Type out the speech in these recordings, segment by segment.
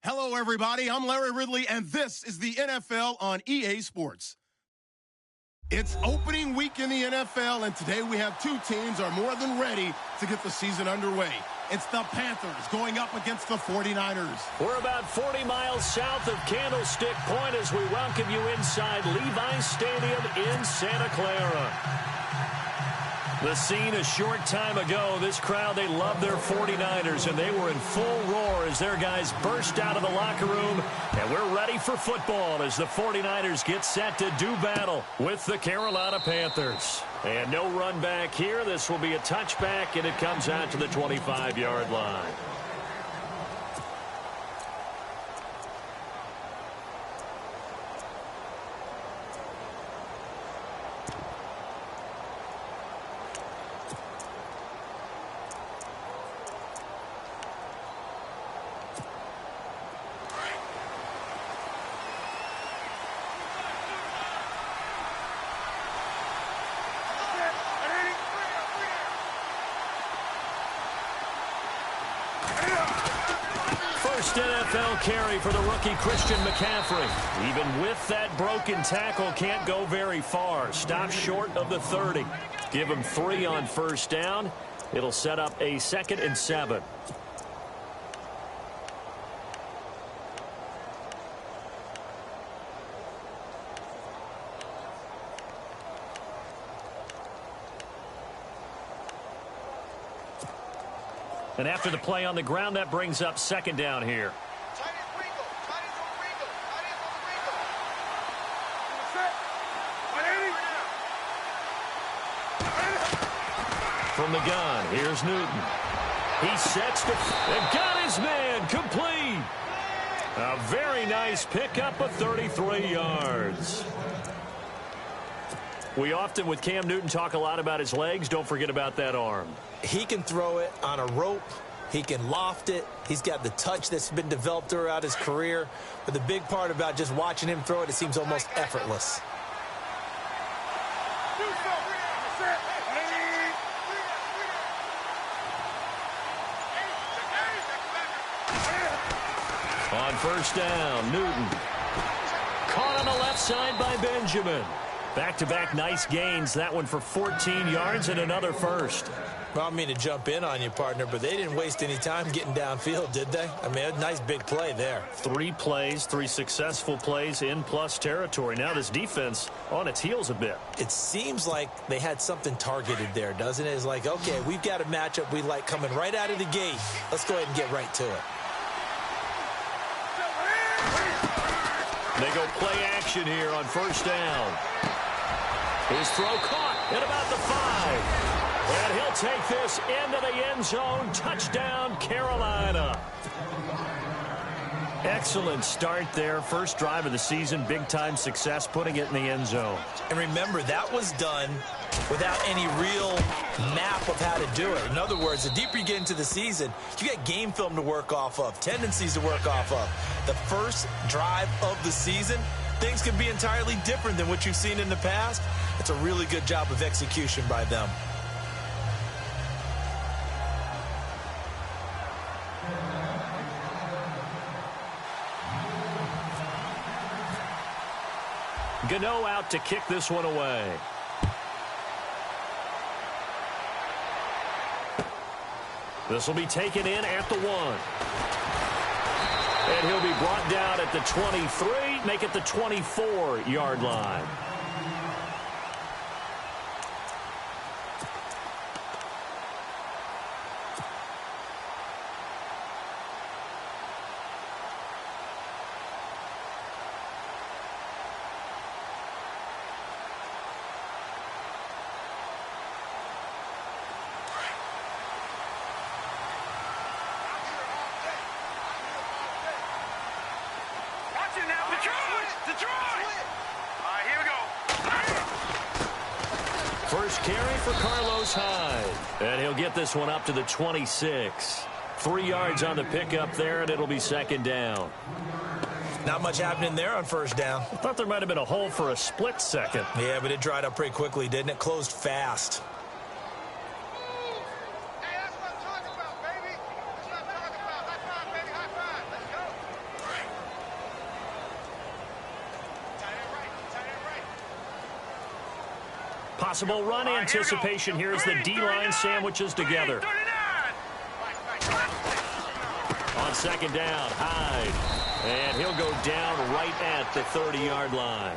Hello, everybody. I'm Larry Ridley, and this is the NFL on EA Sports. It's opening week in the NFL, and today we have two teams are more than ready to get the season underway. It's the Panthers going up against the 49ers. We're about 40 miles south of Candlestick Point as we welcome you inside Levi's Stadium in Santa Clara. The scene a short time ago, this crowd, they love their 49ers, and they were in full roar as their guys burst out of the locker room. And we're ready for football as the 49ers get set to do battle with the Carolina Panthers. And no run back here. This will be a touchback, and it comes out to the 25-yard line. First NFL carry for the rookie Christian McCaffrey. Even with that broken tackle, can't go very far. Stop short of the 30. Give him 3 on first down. It'll set up a 2nd and 7. And after the play on the ground, that brings up 2nd down here. From the gun, here's Newton. He sets and got his man complete. A very nice pickup of 33 yards. We often, with Cam Newton, talk a lot about his legs. Don't forget about that arm. He can throw it on a rope. He can loft it. He's got the touch that's been developed throughout his career. But the big part about just watching him throw it, it seems almost effortless. On first down, Newton. Caught on the left side by Benjamin. Back-to-back nice gains. That one for 14 yards and another first. Well, I mean to jump in on you, partner, but they didn't waste any time getting downfield, did they? I mean, a nice big play there. 3 plays, 3 successful plays in plus territory. Now this defense on its heels a bit. It seems like they had something targeted there, doesn't it? It's like, okay, we've got a matchup we like coming right out of the gate. Let's go ahead and get right to it. They go play action here on first down. His throw caught at about the 5. And he'll take this into the end zone. Touchdown, Carolina. Excellent start there. First drive of the season. Big-time success putting it in the end zone. And remember, that was done without any real map of how to do it. In other words, the deeper you get into the season, you got game film to work off of, tendencies to work off of. The first drive of the season, things can be entirely different than what you've seen in the past. It's a really good job of execution by them. Gano out to kick this one away. This will be taken in at the 1. And he'll be brought down at the 23, make it the 24-yard line. First carry for Carlos Hyde. And he'll get this one up to the 26. 3 yards on the pickup there, and it'll be 2nd down. Not much happening there on first down. I thought there might have been a hole for a split second. Yeah, but it dried up pretty quickly, didn't it? Closed fast. possible run anticipation here as the D-line sandwiches together. On second down, Hyde. And he'll go down right at the 30-yard line.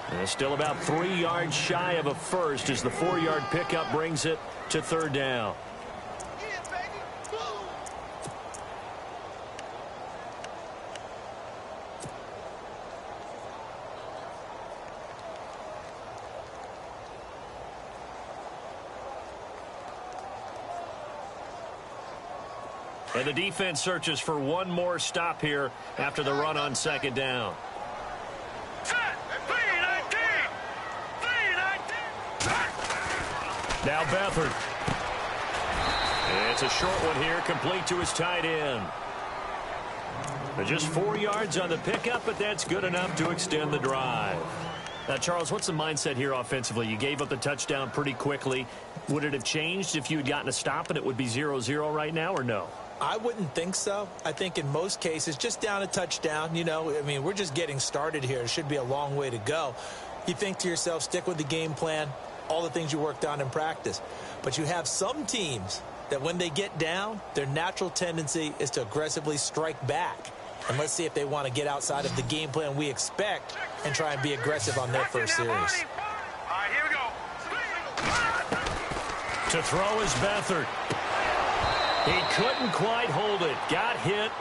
And still about 3 yards shy of a first as the 4-yard pickup brings it to third down. And the defense searches for one more stop here after the run on second down. Now Beathard. It's a short one here, complete to his tight end. Just 4 yards on the pickup, but that's good enough to extend the drive. Now, Charles, what's the mindset here offensively? You gave up the touchdown pretty quickly. Would it have changed if you had gotten a stop and it would be 0-0 right now, or no? I wouldn't think so. I think in most cases, just down a touchdown, you know, I mean, we're just getting started here. It should be a long way to go. You think to yourself, stick with the game plan, all the things you worked on in practice. But you have some teams that when they get down, their natural tendency is to aggressively strike back. And let's see if they want to get outside of the game plan we expect and try and be aggressive on their first series. All right, here we go. To throw is Beathard. He couldn't quite hold it. Got hit.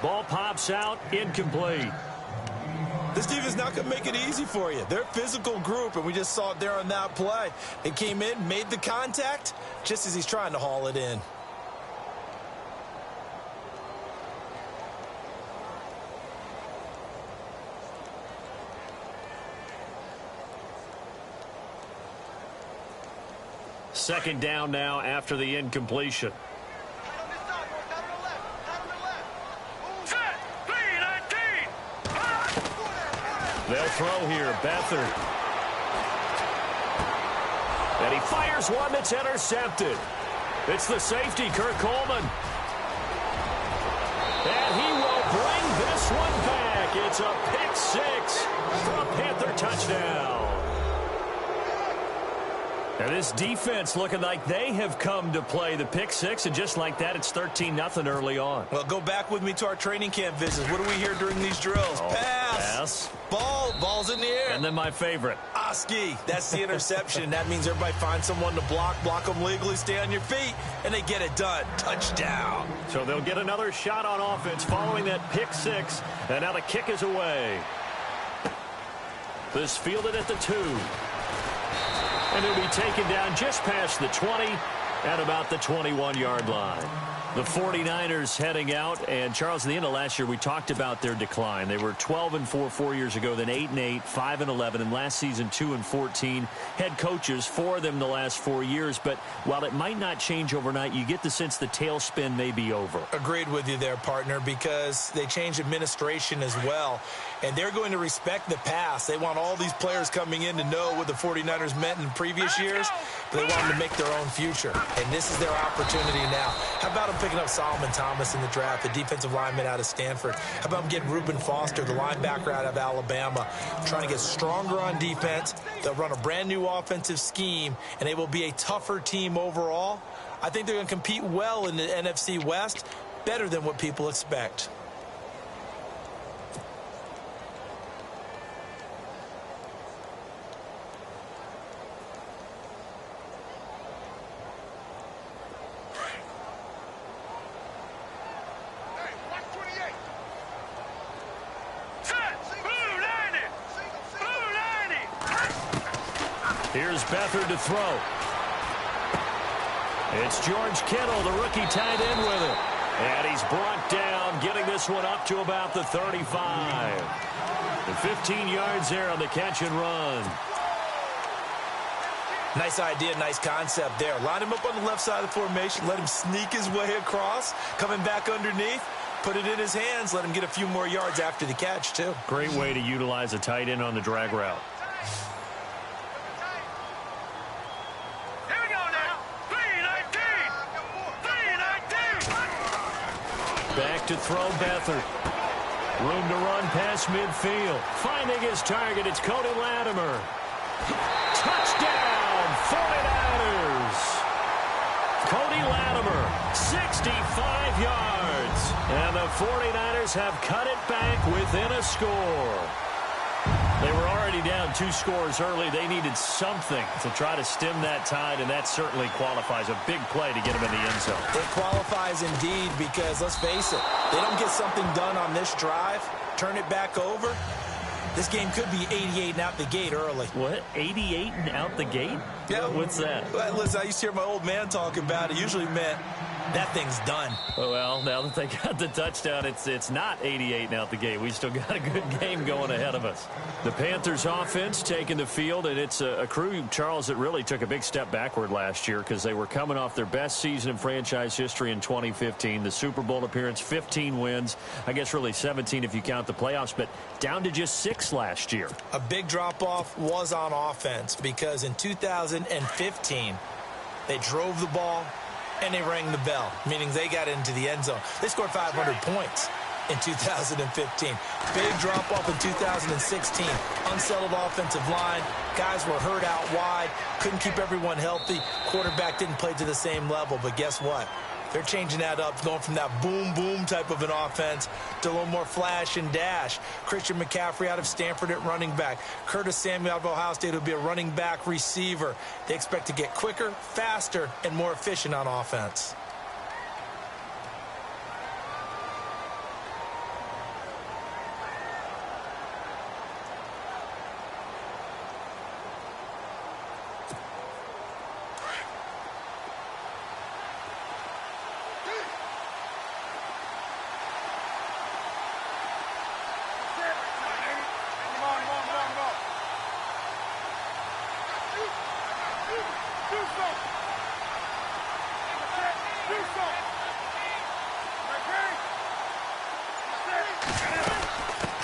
Ball pops out. Incomplete. This defense is not going to make it easy for you. They're a physical group, and we just saw it there on that play. They came in, made the contact, just as he's trying to haul it in. Second down now after the incompletion. They'll throw here, Beathard. And he fires one that's intercepted. It's the safety, Kurt Coleman. And he will bring this one back. It's a pick six for a Panther touchdown. And this defense looking like they have come to play the pick six, and just like that, it's 13-0 early on. Well, go back with me to our training camp visits. What do we hear during these drills? Pass. Ball's in the air. And then my favorite. Oski. That's the interception. That means everybody finds someone to block them legally, stay on your feet, and they get it done. Touchdown. So they'll get another shot on offense following that pick six, and now the kick is away. This fielded at the 2. And he'll be taken down just past the 20 at about the 21-yard line. The 49ers heading out, and Charles, at the end of last year, we talked about their decline. They were 12-4 4 years ago, then 8-8, 5-11, and last season 2-14. Head coaches, 4 of them the last 4 years, but while it might not change overnight, you get the sense the tailspin may be over. Agreed with you there, partner, because they changed administration as well, and they're going to respect the pass. They want all these players coming in to know what the 49ers meant in previous years, but they want them to make their own future, and this is their opportunity now. How about them picking up Solomon Thomas in the draft, the defensive lineman out of Stanford? How about them getting Reuben Foster, the linebacker out of Alabama, trying to get stronger on defense? They'll run a brand new offensive scheme, and they will be a tougher team overall. I think they're going to compete well in the NFC West, better than what people expect. Here's Beathard to throw. It's George Kittle, the rookie, tied in with it. And he's brought down, getting this one up to about the 35. And 15 yards there on the catch and run. Nice idea, nice concept there. Line him up on the left side of the formation, let him sneak his way across, coming back underneath, put it in his hands, let him get a few more yards after the catch, too. Great way to utilize a tight end on the drag route. Back to throw Beathard. Room to run past midfield. Finding his target, it's Cody Latimer. Touchdown, 49ers. Cody Latimer, 65 yards. And the 49ers have cut it back within a score. They were already down 2 scores early. They needed something to try to stem that tide, and that certainly qualifies. A big play to get them in the end zone. It qualifies indeed because, let's face it, they don't get something done on this drive, turn it back over, this game could be 88 and out the gate early. What? 88 and out the gate? Yeah. What's that? Listen, I used to hear my old man talk about it. Usually meant that thing's done. Well, now that they got the touchdown, it's not 88 and out the gate. We still got a good game going ahead of us. The Panthers offense taking the field, and it's a crew, Charles, that really took a big step backward last year because they were coming off their best season in franchise history in 2015. The Super Bowl appearance, 15 wins. I guess really 17 if you count the playoffs, but down to just 6 last year. A big drop-off was on offense because in 2015, they drove the ball, and they rang the bell, meaning they got into the end zone. They scored 500 points in 2015. Big drop-off in 2016. Unsettled offensive line. Guys were hurt out wide. Couldn't keep everyone healthy. Quarterback didn't play to the same level, but guess what? They're changing that up, going from that boom-boom type of an offense to a little more flash and dash. Christian McCaffrey out of Stanford at running back. Curtis Samuel out of Ohio State will be a running back receiver. They expect to get quicker, faster, and more efficient on offense.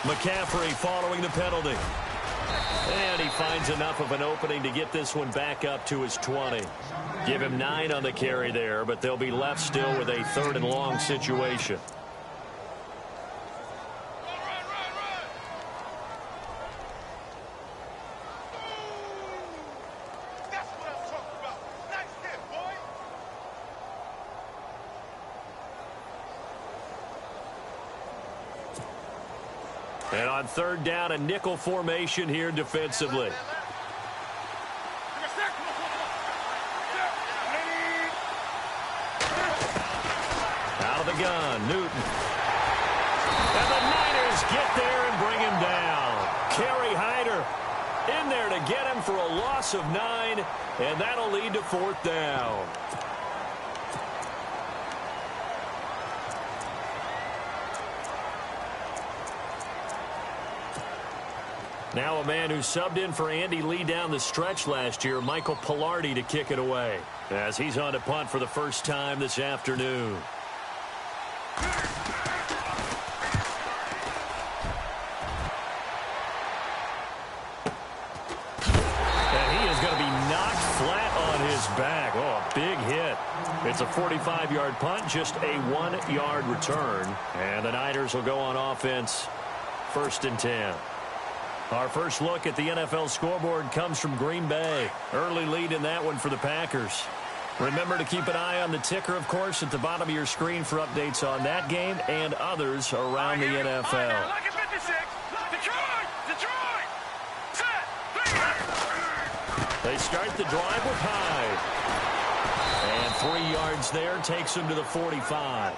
McCaffrey following the penalty. And he finds enough of an opening to get this one back up to his 20. Give him 9 on the carry there, but they'll be left still with a 3rd and long situation. And on 3rd down, a nickel formation here defensively. Out of the gun, Newton. And the Niners get there and bring him down. Kerry Hyder in there to get him for a loss of 9, and that'll lead to 4th down. Now a man who subbed in for Andy Lee down the stretch last year, Michael Pilardi, to kick it away, as he's on to punt for the first time this afternoon. And he is going to be knocked flat on his back. Oh, a big hit. It's a 45-yard punt, just a 1-yard return. And the Niners will go on offense, 1st and 10. Our first look at the NFL scoreboard comes from Green Bay. Early lead in that one for the Packers. Remember to keep an eye on the ticker, of course, at the bottom of your screen for updates on that game and others around the NFL. They start the drive with Hyde. And 3 yards there takes him to the 45.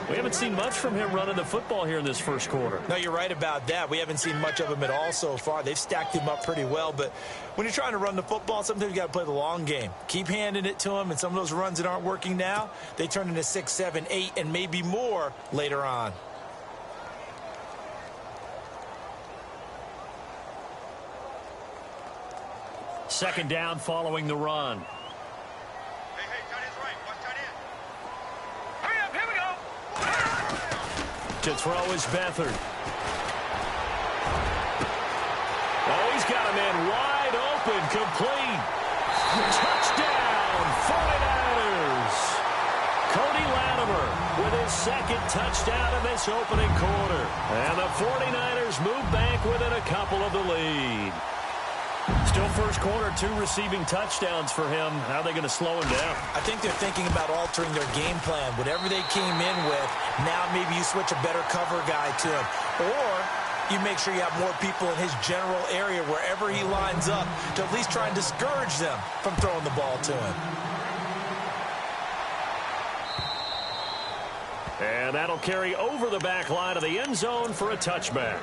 We haven't seen much from him running the football here in this first quarter. No, you're right about that. We haven't seen much of him at all so far. They've stacked him up pretty well, but when you're trying to run the football, sometimes you got to play the long game. Keep handing it to him, and some of those runs that aren't working now, they turn into 6, 7, 8, and maybe more later on. Second down following the run. To throw is Beathard. Oh, he's got a man wide open, complete. Touchdown, 49ers. Cody Latimer with his 2nd touchdown of this opening quarter. And the 49ers move back within a couple of the lead. Still first quarter, 2 receiving touchdowns for him. How are they going to slow him down? I think they're thinking about altering their game plan. Whatever they came in with, now maybe you switch a better cover guy to him. Or you make sure you have more people in his general area wherever he lines up to at least try and discourage them from throwing the ball to him. And that'll carry over the back line of the end zone for a touchback.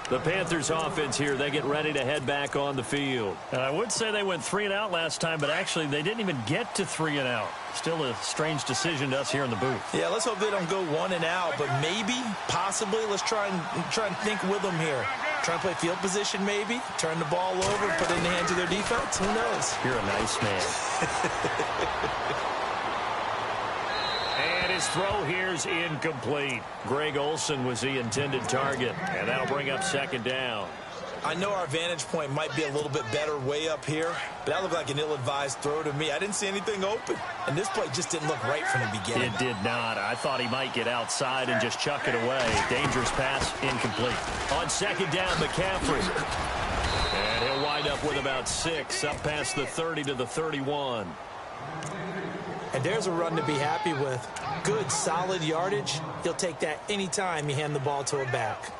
The Panthers offense here, they get ready to head back on the field. And I would say they went 3 and out last time, but actually they didn't even get to 3 and out. Still a strange decision to us here in the booth. Yeah, let's hope they don't go 1 and out, but maybe, possibly, let's try and think with them here. Try and play field position maybe, turn the ball over, put it in the hands of their defense. Who knows? You're a nice man. And his throw here's incomplete. Greg Olsen was the intended target, and that'll bring up second down. I know our vantage point might be a little bit better way up here, but that looked like an ill-advised throw to me. I didn't see anything open, and this play just didn't look right from the beginning. It did not. I thought he might get outside and just chuck it away. Dangerous pass, incomplete. On second down, McCaffrey. And he'll wind up with about 6, up past the 30 to the 31. And there's a run to be happy with. Good, solid yardage. He'll take that anytime you hand the ball to a back.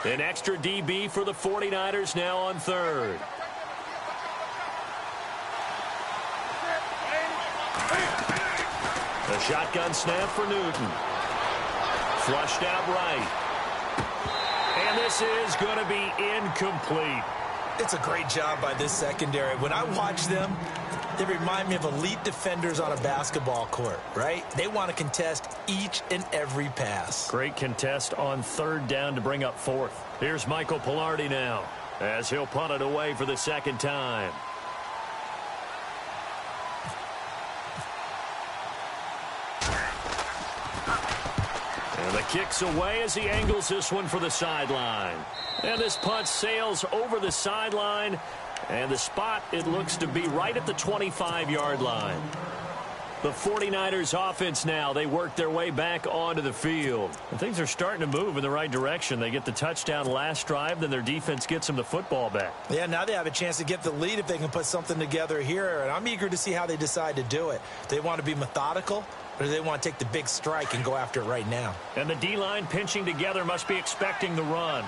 An extra DB for the 49ers now on third. A shotgun snap for Newton. Flushed out right. And this is going to be incomplete. It's a great job by this secondary. When I watch them, they remind me of elite defenders on a basketball court, right? They want to contest each and every pass. Great contest on third down to bring up fourth. Here's Michael Pilardi now as he'll punt it away for the second time. And the kick's away as he angles this one for the sideline. And this punt sails over the sideline. And the spot, it looks to be right at the 25-yard line. The 49ers offense now, they work their way back onto the field. And things are starting to move in the right direction. They get the touchdown last drive, then their defense gets them the football back. Yeah, now they have a chance to get the lead if they can put something together here. And I'm eager to see how they decide to do it. Do they want to be methodical, or do they want to take the big strike and go after it right now? And the D-line pinching together must be expecting the run.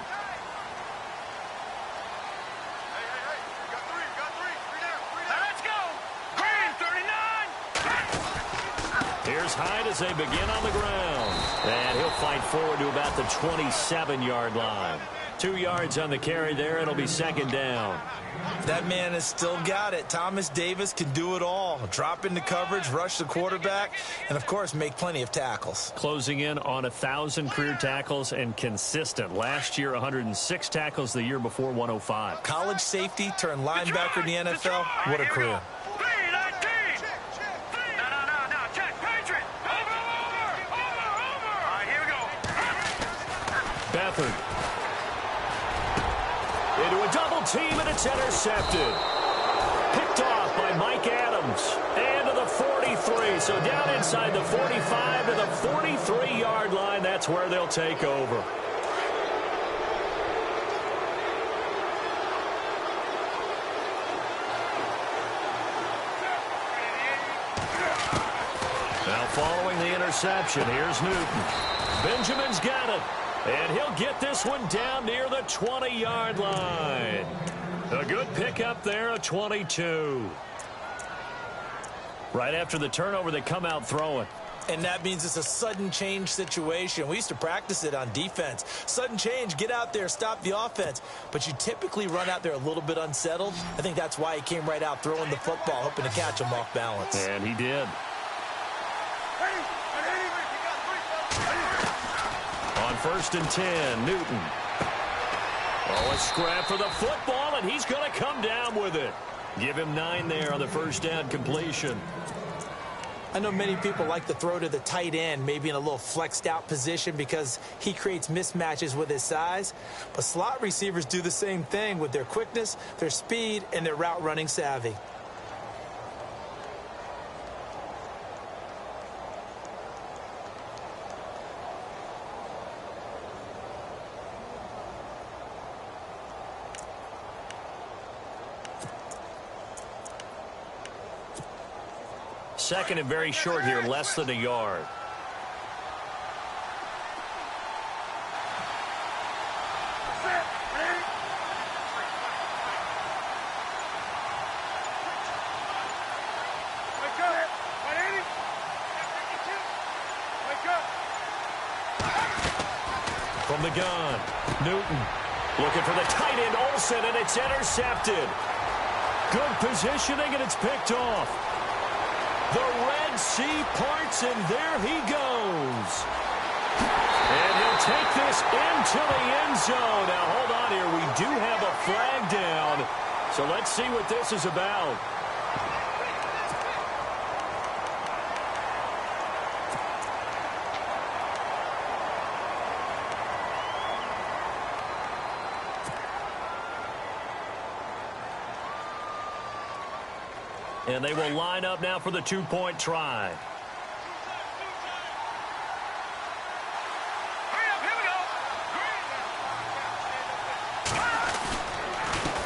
Here's Hyde as they begin on the ground. And he'll fight forward to about the 27-yard line. 2 yards on the carry there. It'll be second down. That man has still got it. Thomas Davis can do it all. Drop into coverage, rush the quarterback, and, of course, make plenty of tackles. Closing in on 1,000 career tackles and consistent. Last year, 106 tackles. The year before, 105. College safety turned linebacker in the NFL. What a career. Beathard. Into a double team, and it's intercepted. Picked off by Mike Adams. And to the 43. So down inside the 45 to the 43-yard line. That's where they'll take over. Now following the interception, here's Newton. Benjamin's got it. And he'll get this one down near the 20-yard line. A good pickup there, a 22. Right after the turnover, they come out throwing. And that means it's a sudden change situation. We used to practice it on defense. Sudden change, get out there, stop the offense. But you typically run out there a little bit unsettled. I think that's why he came right out throwing the football, hoping to catch him off balance. And he did. On 1st and 10, Newton. Oh, a scrap for the football, and he's going to come down with it. Give him 9 there on the first down completion. I know many people like to throw to the tight end, maybe in a little flexed out position because he creates mismatches with his size. But slot receivers do the same thing with their quickness, their speed, and their route running savvy. Second and very short here, less than a yard. From the gun, Newton looking for the tight end, Olsen, and it's intercepted. Good positioning, and it's picked off. The Red Sea parts, and there he goes. And he'll take this into the end zone. Now, hold on here. We do have a flag down. So let's see what this is about. And they will line up now for the two-point try.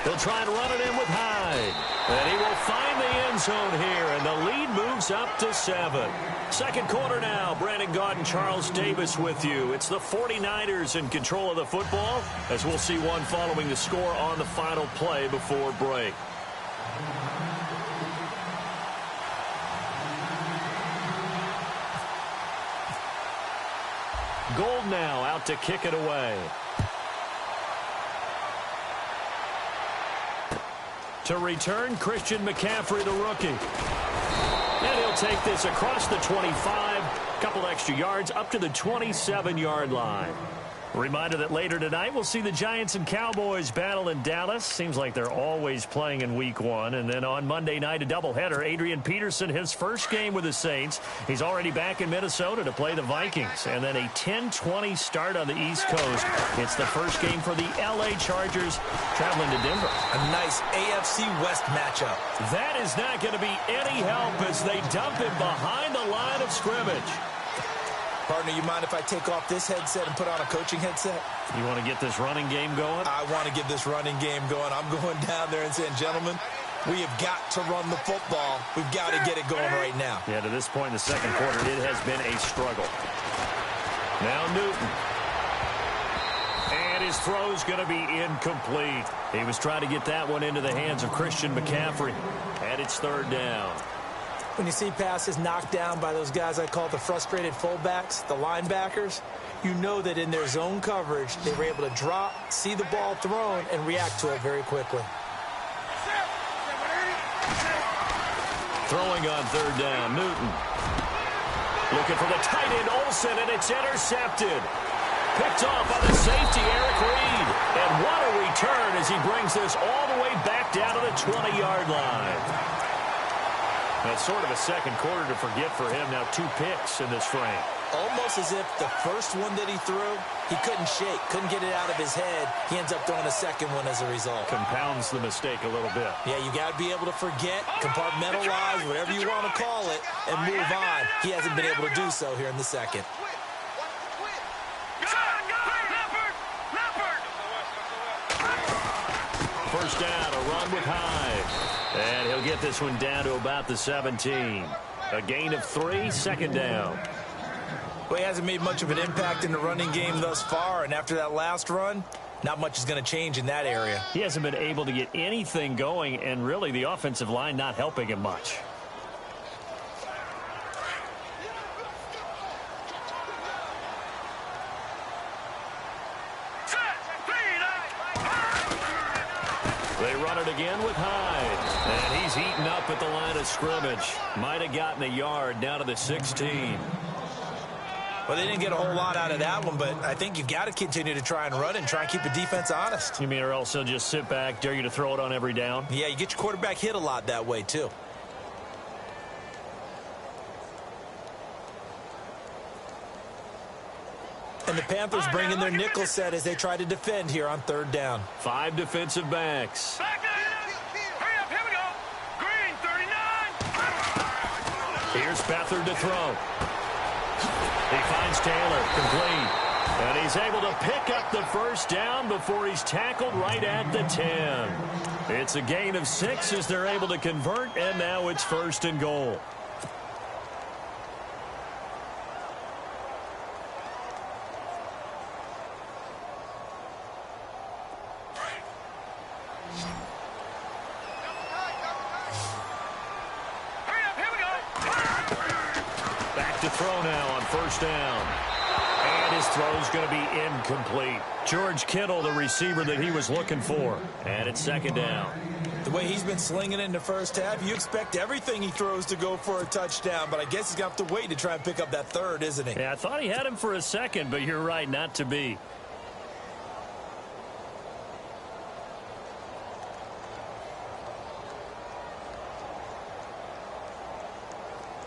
He'll try and run it in with Hyde. And he will find the end zone here, and the lead moves up to 7. Second quarter now. Brandon Gaudin and Charles Davis with you. It's the 49ers in control of the football, as we'll see one following the score on the final play before break. Gold now out to kick it away. To return, Christian McCaffrey, the rookie. And he'll take this across the 25, couple extra yards up to the 27-yard line. Reminder that later tonight we'll see the Giants and Cowboys battle in Dallas. Seems like they're always playing in week 1. And then on Monday night, a doubleheader. Adrian Peterson, his first game with the Saints. He's already back in Minnesota to play the Vikings. And then a 10-20 start on the East Coast. It's the first game for the L.A. Chargers traveling to Denver. A nice AFC West matchup. That is not going to be any help as they dump him behind the line of scrimmage. Partner, you mind if I take off this headset and put on a coaching headset? You want to get this running game going? I want to get this running game going. I'm going down there and saying, gentlemen, we have got to run the football. We've got to get it going right now. Yeah, to this point in the second quarter, it has been a struggle. Now Newton. And his throw's going to be incomplete. He was trying to get that one into the hands of Christian McCaffrey. And it's third down. When you see passes knocked down by those guys I call the frustrated fullbacks, the linebackers, you know that in their zone coverage, they were able to drop, see the ball thrown, and react to it very quickly. Throwing on third down, Newton. Looking for the tight end, Olsen, and it's intercepted. Picked off by the safety, Eric Reed. And what a return as he brings this all the way back down to the 20-yard line. That's sort of a second quarter to forget for him. Now 2 picks in this frame. Almost as if the first one that he threw, he couldn't shake, couldn't get it out of his head. He ends up throwing a second one as a result. Compounds the mistake a little bit. Yeah, you got to be able to forget, compartmentalize, whatever you want to call it, and move on. He hasn't been able to do so here in the second. First down, a run with Hyde. And he'll get this one down to about the 17. A gain of 3, second down. Well, he hasn't made much of an impact in the running game thus far, and after that last run, not much is going to change in that area. He hasn't been able to get anything going, and really the offensive line not helping him much. They run it again with Hyde. And he's eaten up at the line of scrimmage. Might have gotten a yard down to the 16. Well, they didn't get a whole lot out of that one, but I think you've got to continue to try and run and try and keep the defense honest. You mean or else they'll just sit back, dare you to throw it on every down? Yeah, you get your quarterback hit a lot that way, too. And the Panthers bring in their nickel set as they try to defend here on third down. 5 defensive backs. Back up. Hurry up, here we go. Green, 39. Here's Beathard to throw. He finds Taylor, complete. And he's able to pick up the first down before he's tackled right at the 10. It's a gain of 6 as they're able to convert, and now it's 1st and goal. Back to throw now on 1st down. And his throw's going to be incomplete. George Kittle, the receiver that he was looking for. And it's 2nd down. The way he's been slinging it in the first half, you expect everything he throws to go for a touchdown, but I guess he's going to have to wait to try and pick up that 3rd, isn't he? Yeah, I thought he had him for a second, but you're right, not to be.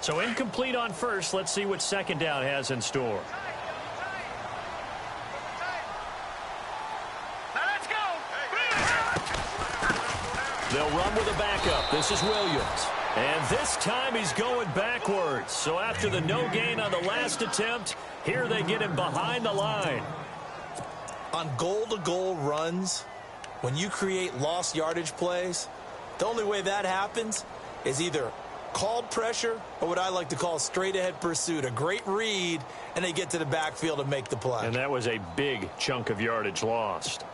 So incomplete on 1st. Let's see what 2nd down has in store. They'll run with a backup. This is Williams. And this time he's going backwards. So after the no gain on the last attempt, here they get him behind the line. On goal-to-goal runs, when you create lost yardage plays, the only way that happens is either called pressure or what I like to call straight-ahead pursuit. A great read, and they get to the backfield and make the play. And that was a big chunk of yardage lost.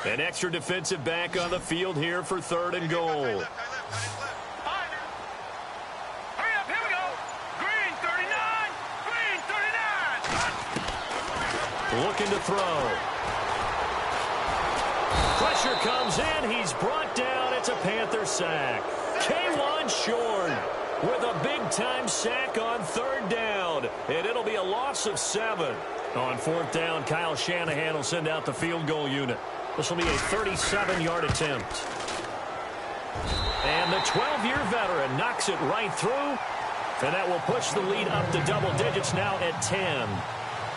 An extra defensive back on the field here for 3rd and goal. Hurry up, here we go. Green, 39. Green, 39. Looking to throw. Pressure comes in. He's brought down. It's a Panther sack. K'Wan Shorn with a big-time sack on 3rd down. And it'll be a loss of 7. On 4th down, Kyle Shanahan will send out the field goal unit. This will be a 37-yard attempt. And the 12-year veteran knocks it right through. And that will push the lead up to double digits now at 10.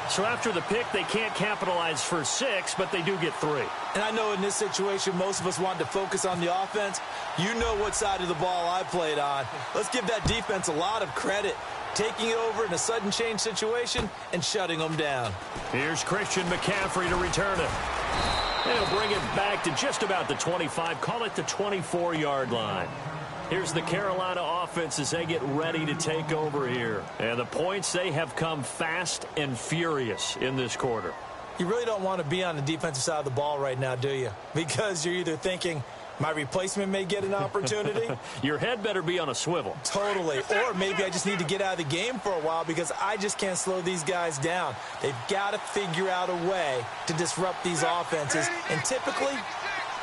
So after the pick, they can't capitalize for 6, but they do get 3. And I know in this situation, most of us want to focus on the offense. You know what side of the ball I played on. Let's give that defense a lot of credit. Taking it over in a sudden change situation and shutting them down. Here's Christian McCaffrey to return it. And he'll bring it back to just about the 25, call it the 24-yard line. Here's the Carolina offense as they get ready to take over here. And the points, they have come fast and furious in this quarter. You really don't want to be on the defensive side of the ball right now, do you? Because you're either thinking, my replacement may get an opportunity. Your head better be on a swivel. Totally. Or maybe I just need to get out of the game for a while because I just can't slow these guys down. They've got to figure out a way to disrupt these offenses. And typically,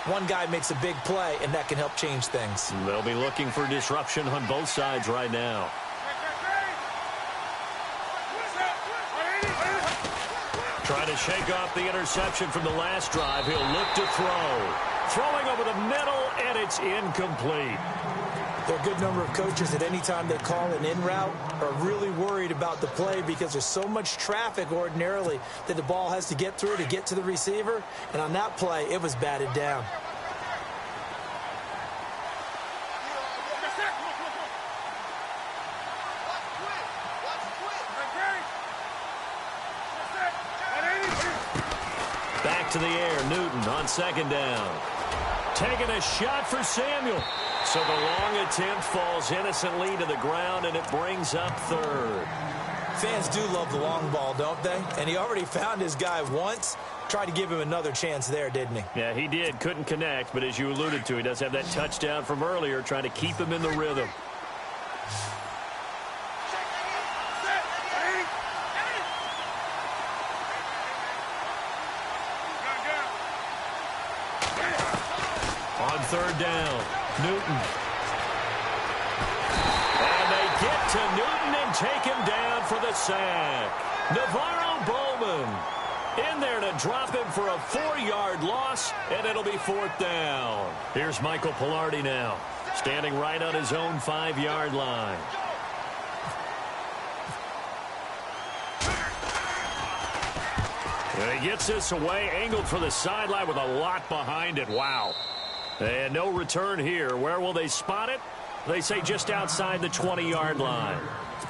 one guy makes a big play, and that can help change things. They'll be looking for disruption on both sides right now. Trying to shake off the interception from the last drive. He'll look to throw. Throwing over the middle, and it's incomplete. There are a good number of coaches that any time they call an in route are really worried about the play because there's so much traffic ordinarily that the ball has to get through to get to the receiver. And on that play, it was batted down. Back to the air, Newton on 2nd down. Taking a shot for Samuel. So the long attempt falls innocently to the ground, and it brings up 3rd. Fans do love the long ball, don't they? And he already found his guy once. Tried to give him another chance there, didn't he? Yeah, he did. Couldn't connect, but as you alluded to, he does have that touchdown from earlier, trying to keep him in the rhythm. On 3rd down, Newton. And they get to Newton and take him down for the sack. Navarro Bowman. In there to drop him for a 4-yard loss, and it'll be 4th down. Here's Michael Pilardi now, standing right on his own 5-yard line. And he gets this away, angled for the sideline with a lot behind it. Wow. And no return here. Where will they spot it? They say just outside the 20-yard line.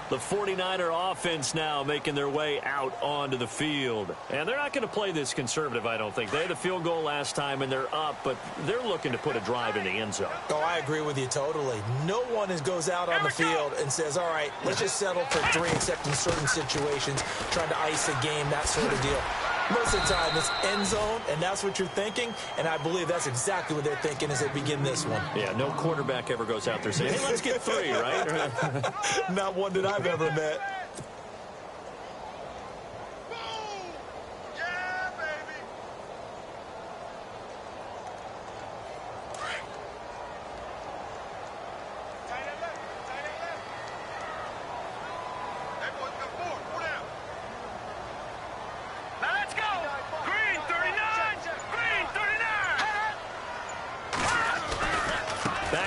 The 49er offense now making their way out onto the field. And they're not going to play this conservative, I don't think. They had a field goal last time, and they're up, but they're looking to put a drive in the end zone. Oh, I agree with you totally. No one goes out on the field and says, all right, let's just settle for 3, except in certain situations, trying to ice a game, that sort of deal. Most of the time, it's end zone, and that's what you're thinking, and I believe that's exactly what they're thinking as they begin this one. Yeah, no quarterback ever goes out there saying, hey, let's get 3, right? Not one that I've ever met.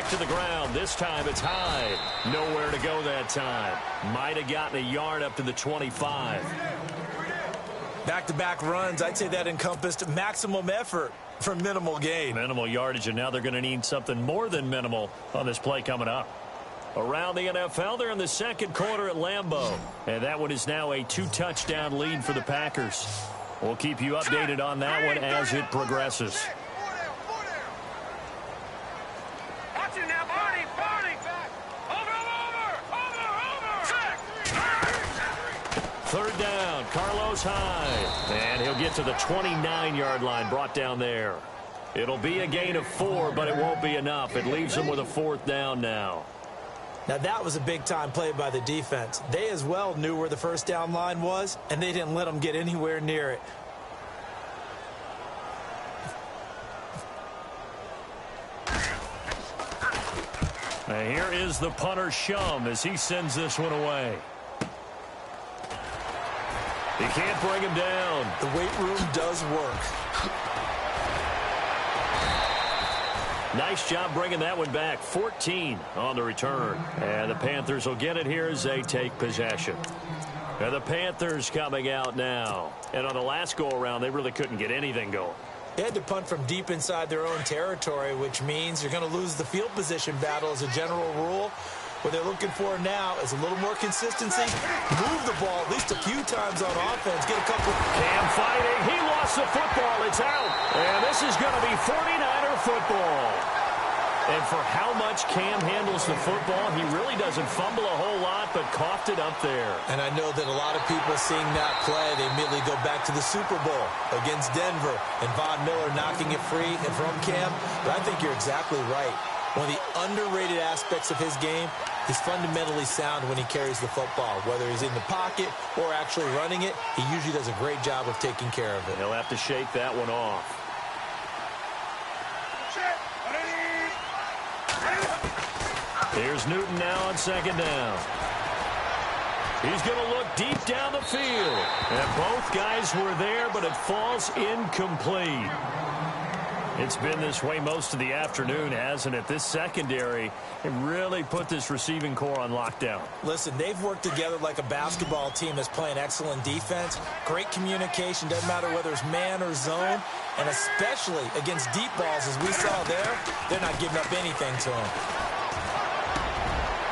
To the ground. This time it's high. Nowhere to go that time. Might have gotten a yard up to the 25. Back-to-back runs, I'd say that encompassed maximum effort for minimal gain. Minimal yardage, and now they're going to need something more than minimal on this play coming up. Around the NFL, they're in the second quarter at Lambeau. And that one is now a 2-touchdown lead for the Packers. We'll keep you updated on that one as it progresses. Third down, Carlos Hyde. And he'll get to the 29-yard line, brought down there. It'll be a gain of 4, but it won't be enough. It leaves them with a 4th down now. Now, that was a big-time play by the defense. They as well knew where the first down line was, and they didn't let them get anywhere near it. And here is the punter, Shum, as he sends this one away. He can't bring him down. The weight room does work. Nice job bringing that one back. 14 on the return. And the Panthers will get it here as they take possession. And the Panthers coming out now. And on the last go-around, they really couldn't get anything going. They had to punt from deep inside their own territory, which means you're going to lose the field position battle as a general rule. What they're looking for now is a little more consistency. Move the ball at least a few times on offense. Get a couple. Cam fighting. He lost the football. It's out. And this is going to be 49er football. And for how much Cam handles the football, he really doesn't fumble a whole lot, but coughed it up there. And I know that a lot of people seeing that play, they immediately go back to the Super Bowl against Denver and Von Miller knocking it free and from Cam. But I think you're exactly right. One of the underrated aspects of his game, he's fundamentally sound when he carries the football. Whether he's in the pocket or actually running it, he usually does a great job of taking care of it. He'll have to shake that one off. Here's Newton now on second down. He's going to look deep down the field. And both guys were there, but it falls incomplete. It's been this way most of the afternoon, hasn't it? This secondary really put this receiving core on lockdown. Listen, they've worked together like a basketball team that's playing excellent defense. Great communication, doesn't matter whether it's man or zone. And especially against deep balls, as we saw there, they're not giving up anything to them.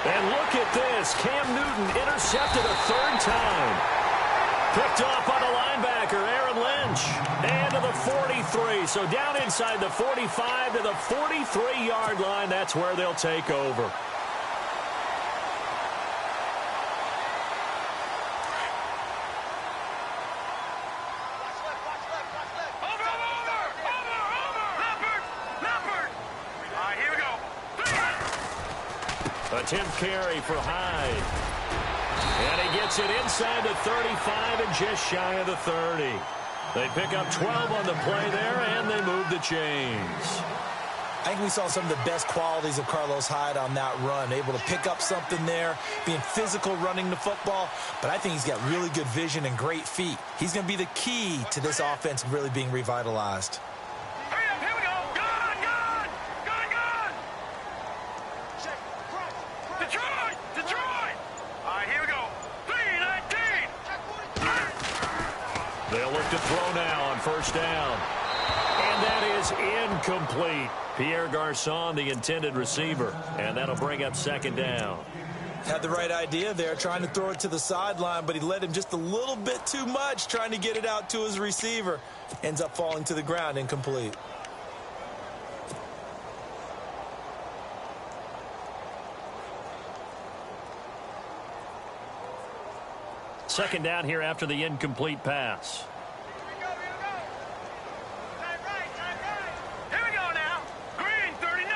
And look at this. Cam Newton intercepted a 3rd time. Picked off by the linebacker, Aaron Lynch. And to the 43. So down inside the 45 to the 43-yard line. That's where they'll take over. A 10th carry for Hyde. And he gets it inside the 35 and just shy of the 30. They pick up 12 on the play there, and they move the chains. I think we saw some of the best qualities of Carlos Hyde on that run, able to pick up something there, being physical running the football, but I think he's got really good vision and great feet. He's going to be the key to this offense really being revitalized. Here we go. Gun. Detroit. All right, here we go. 3-19. They'll look to throw now on first down. And that is incomplete. Pierre Garçon, the intended receiver. And that'll bring up second down. Had the right idea there, trying to throw it to the sideline, but he led him just a little bit too much, trying to get it out to his receiver. Ends up falling to the ground, incomplete. Second down here after the incomplete pass. Here we go now. Green, 39.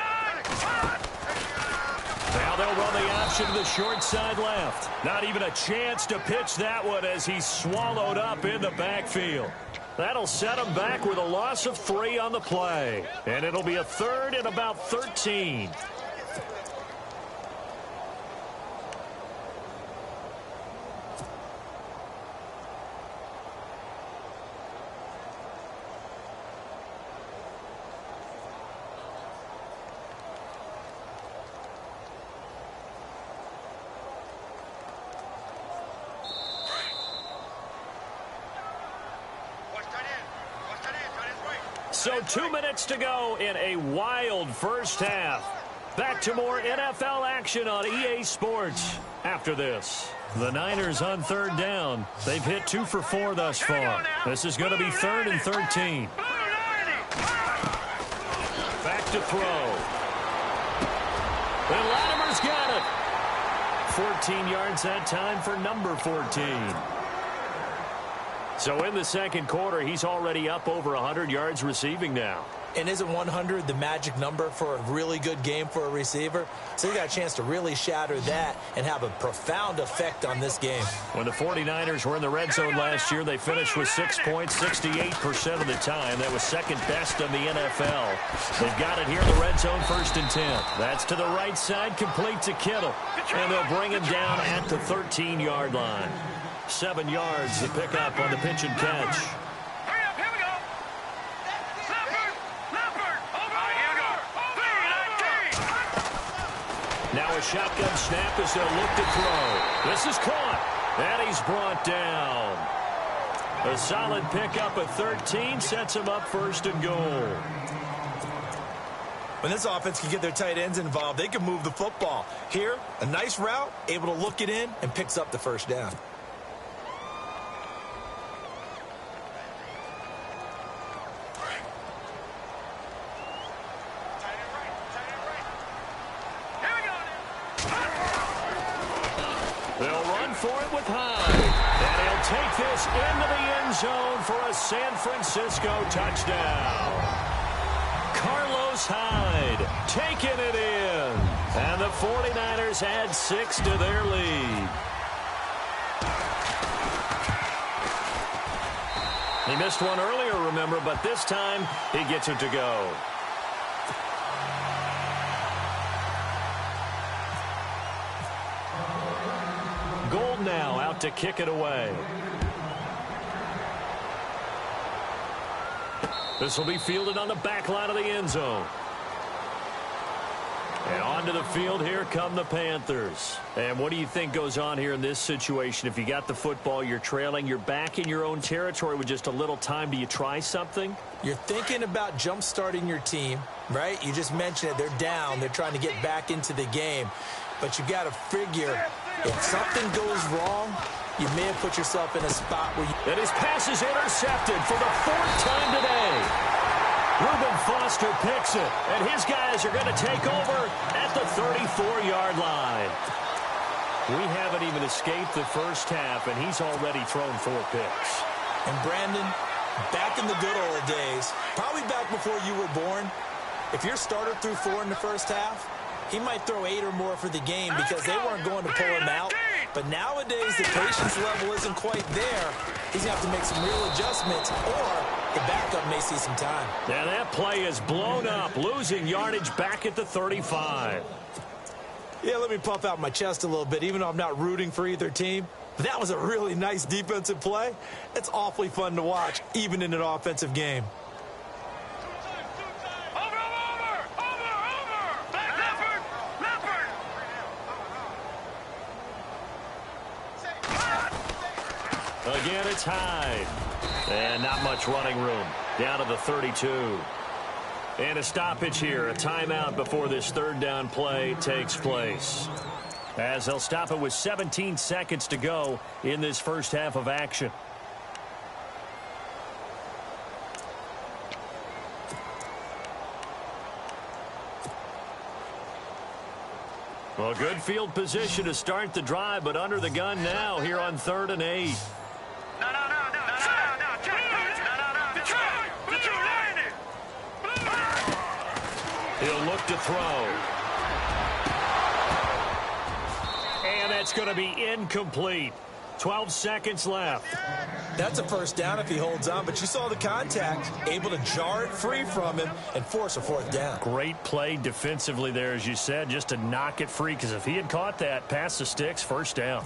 Now they'll run the option to the short side left. Not even a chance to pitch that one as he's swallowed up in the backfield. That'll set him back with a loss of 3 on the play. And it'll be a third and about 13. So 2 minutes to go in a wild first half. Back to more NFL action on EA Sports after this. The Niners on third down. They've hit 2 for 4 thus far. This is going to be 3rd and 13. Back to throw. And Latimer's got it. 14 yards that time for number 14. So in the second quarter, he's already up over 100 yards receiving now. And isn't 100 the magic number for a really good game for a receiver? So he got a chance to really shatter that and have a profound effect on this game. When the 49ers were in the red zone last year, they finished with 6 points 68% of the time. That was second best in the NFL. They've got it here in the red zone, 1st and 10. That's to the right side, complete to Kittle. And they'll bring him down at the 13-yard line. 7 yards to pick up on the pitch and catch. Hurry up, here we go. Leopard, over. Here we go. 3-19. Now a shotgun snap as they'll look to throw. This is caught. And he's brought down. A solid pickup at 13 sets him up 1st and goal. When this offense can get their tight ends involved, they can move the football. Here, a nice route, able to look it in, and picks up the first down. They'll run for it with Hyde. And he'll take this into the end zone for a San Francisco touchdown. Carlos Hyde taking it in. And the 49ers add 6 to their lead. He missed one earlier, remember, but this time he gets it to go. Gold now out to kick it away. This will be fielded on the back line of the end zone. And onto the field, here come the Panthers. And what do you think goes on here in this situation? If you got the football, you're trailing, you're back in your own territory with just a little time. Do you try something? You're thinking about jump-starting your team, right? You just mentioned it. They're down. They're trying to get back into the game. But you got to figure, if something goes wrong, you may have put yourself in a spot where you... And his pass is intercepted for the 4th time today. Reuben Foster picks it, and his guys are going to take over at the 34-yard line. We haven't even escaped the first half, and he's already thrown 4 picks. And Brandon, back in the good old days, probably back before you were born, if your starter threw 4 in the first half, he might throw 8 or more for the game because they weren't going to pull him out. But nowadays, the patience level isn't quite there. He's going to have to make some real adjustments, or The backup may see some time. And that play is blown up, losing yardage back at the 35. Yeah, let me puff out my chest a little bit, even though I'm not rooting for either team. But that was a really nice defensive play. It's awfully fun to watch, even in an offensive game. Again, it's Hyde. And not much running room. Down to the 32. And a stoppage here. A timeout before this third down play takes place. As they'll stop it with 17 seconds to go in this first half of action. Well, good field position to start the drive, but under the gun now here on 3rd and 8. He'll look to throw. And that's going to be incomplete. 12 seconds left. That's a first down if he holds on, but you saw the contact, able to jar it free from him and force a 4th down. Great play defensively there, as you said, just to knock it free, because if he had caught that, past the sticks, first down.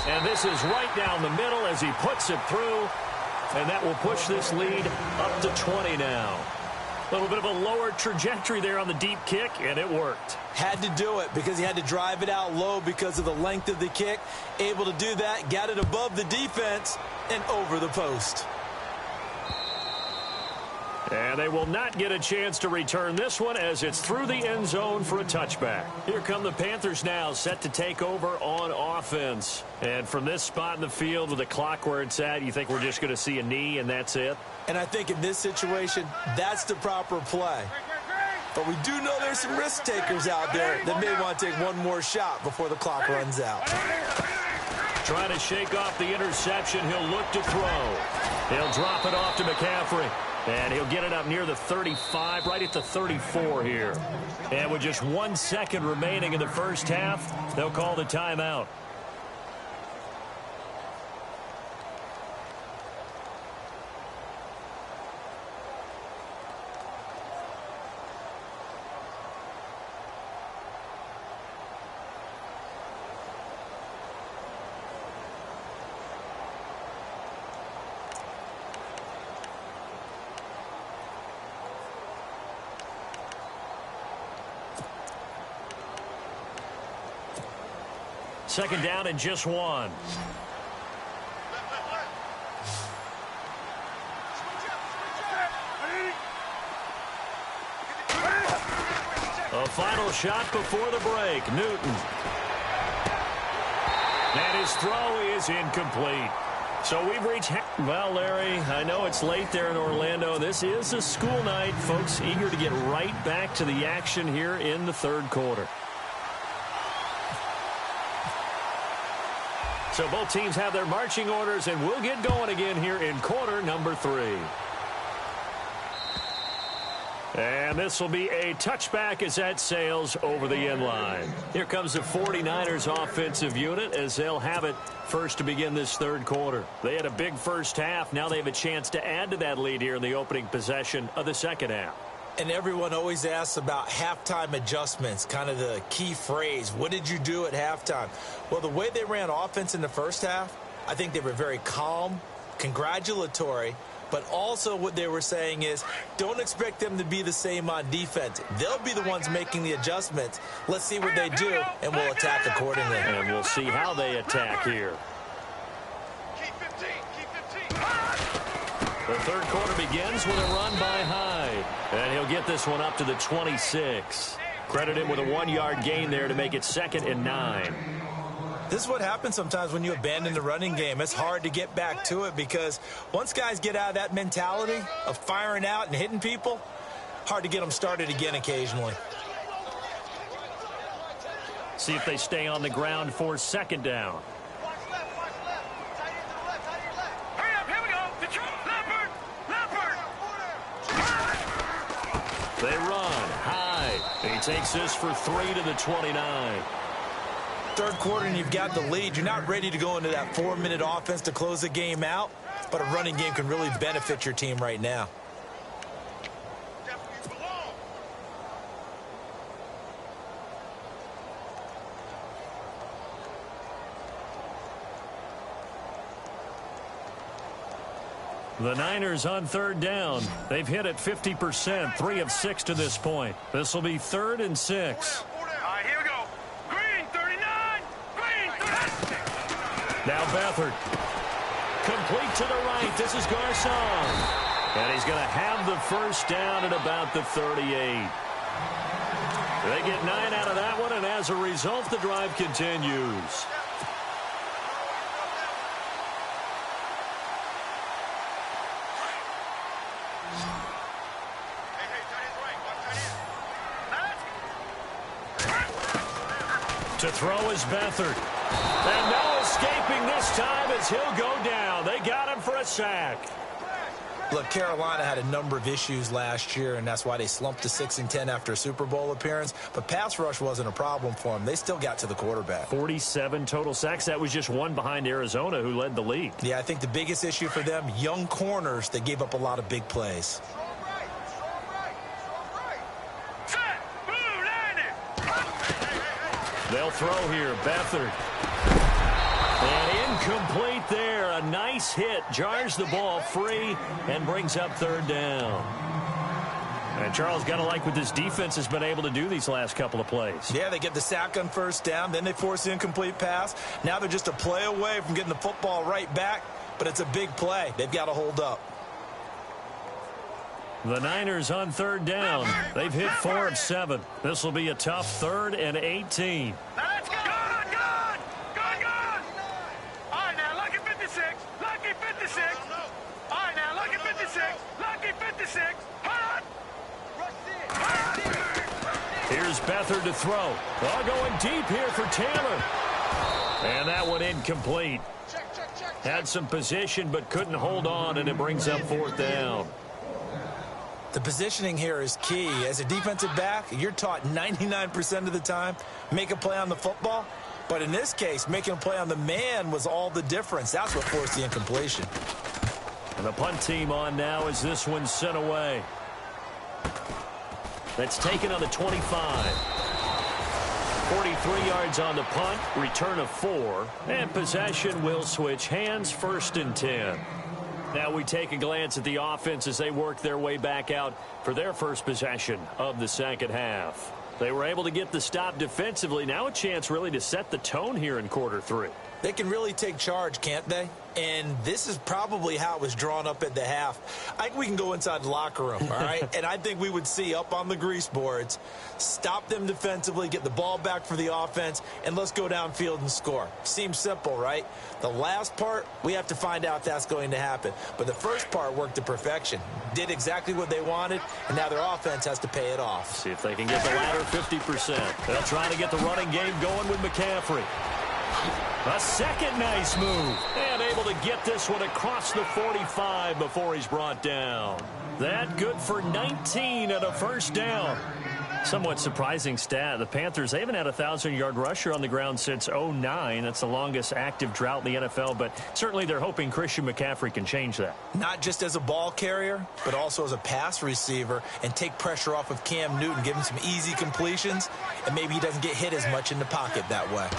And this is right down the middle as he puts it through, and that will push this lead up to 20 now. A little bit of a lower trajectory there on the deep kick, and it worked. Had to do it because he had to drive it out low because of the length of the kick. Able to do that, got it above the defense and over the post. And they will not get a chance to return this one as it's through the end zone for a touchback. Here come the Panthers now, set to take over on offense. And from this spot in the field with the clock where it's at, you think we're just going to see a knee and that's it? And I think in this situation, that's the proper play. But we do know there's some risk takers out there that may want to take one more shot before the clock runs out. Trying to shake off the interception. He'll look to throw. He'll drop it off to McCaffrey. And he'll get it up near the 35, right at the 34 here. And with just 1 second remaining in the first half, they'll call the timeout. Second down and just 1. A final shot before the break. Newton. And his throw is incomplete. So we've reached... Well, Larry, I know it's late there in Orlando. This is a school night. Folks eager to get right back to the action here in the third quarter. So both teams have their marching orders, and we'll get going again here in quarter number 3. And this will be a touchback as that sails over the end line. Here comes the 49ers offensive unit as they'll have it first to begin this third quarter. They had a big first half. Now they have a chance to add to that lead here in the opening possession of the second half. And everyone always asks about halftime adjustments, kind of the key phrase. What did you do at halftime? Well, the way they ran offense in the first half, I think they were very calm, congratulatory, but also what they were saying is don't expect them to be the same on defense. They'll be the ones making the adjustments. Let's see what they do, and we'll attack accordingly. And we'll see how they attack here. The third quarter begins with a run by Hyde. And he'll get this one up to the 26. Credit him with a 1-yard gain there to make it 2nd and 9. This is what happens sometimes when you abandon the running game. It's hard to get back to it because once guys get out of that mentality of firing out and hitting people, hard to get them started again occasionally. See if they stay on the ground for second down. They run. Hyde. He takes this for 3 to the 29. third quarter and you've got the lead. You're not ready to go into that 4-minute offense to close the game out, but a running game can really benefit your team right now. The Niners on third down. They've hit it 50%, 3 of 6 to this point. This will be 3rd and 6. All right, here we go. Green, 39. Green, 39. Now Beathard. Complete to the right. This is Garcon. And he's going to have the first down at about the 38. They get 9 out of that one, and as a result, the drive continues. To throw is Beathard. And no escaping this time as he'll go down. They got him for a sack. Look, Carolina had a number of issues last year, and that's why they slumped to 6-10 after a Super Bowl appearance. But pass rush wasn't a problem for them. They still got to the quarterback. 47 total sacks. That was just one behind Arizona, who led the league. Yeah, I think the biggest issue for them, young corners, they gave up a lot of big plays. They'll throw here. Beathard. And incomplete there. A nice hit. Jars the ball free and brings up 3rd down. And Charles, got to like what this defense has been able to do these last couple of plays. Yeah, they get the sack on 1st down. Then they force the incomplete pass. Now they're just a play away from getting the football right back. But it's a big play. They've got to hold up. The Niners on 3rd down. They've hit 4 of 7. This will be a tough 3rd and 18. Let's go. Good. All right, now, lucky 56. Lucky 56. All right, now, lucky 56. Lucky 56. Hold on. Here's Beathard to throw. All going deep here for Taylor. And that one incomplete. Had some position but couldn't hold on, and it brings up 4th down. The positioning here is key. As a defensive back, you're taught 99% of the time, make a play on the football. But in this case, making a play on the man was all the difference. That's what forced the incompletion. And the punt team on now as this one's sent away. That's taken on the 25. 43 yards on the punt, return of 4. And possession will switch hands, 1st and 10. Now we take a glance at the offense as they work their way back out for their first possession of the second half. They were able to get the stop defensively. Now a chance really to set the tone here in quarter 3. They can really take charge, can't they? And this is probably how it was drawn up at the half. I think we can go inside the locker room, all right? And I think we would see up on the grease boards, stop them defensively, get the ball back for the offense, and let's go downfield and score. Seems simple, right? The last part, we have to find out if that's going to happen. But the first part worked to perfection. Did exactly what they wanted, and now their offense has to pay it off. See if they can get the latter 50%. They'll try to get the running game going with McCaffrey. A second nice move. And able to get this one across the 45 before he's brought down. That good for 19 and a 1st down. Somewhat surprising stat. The Panthers, they haven't had a 1,000-yard rusher on the ground since 2009. That's the longest active drought in the NFL, but certainly they're hoping Christian McCaffrey can change that. Not just as a ball carrier, but also as a pass receiver, and take pressure off of Cam Newton, give him some easy completions, and maybe he doesn't get hit as much in the pocket that way.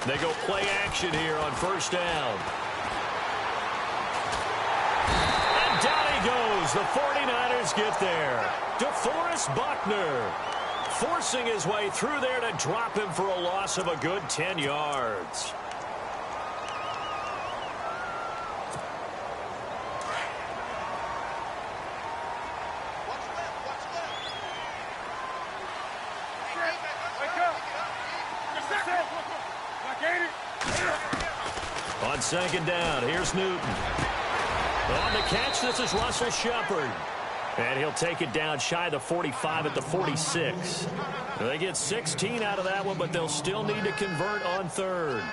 They go play action here on 1st down. And down he goes. The 49ers get there. DeForest Buckner forcing his way through there to drop him for a loss of a good 10 yards. On 2nd down, here's Newton. On the catch, this is Russell Shepard. And he'll take it down shy of the 45 at the 46. They get 16 out of that one, but they'll still need to convert on 3rd.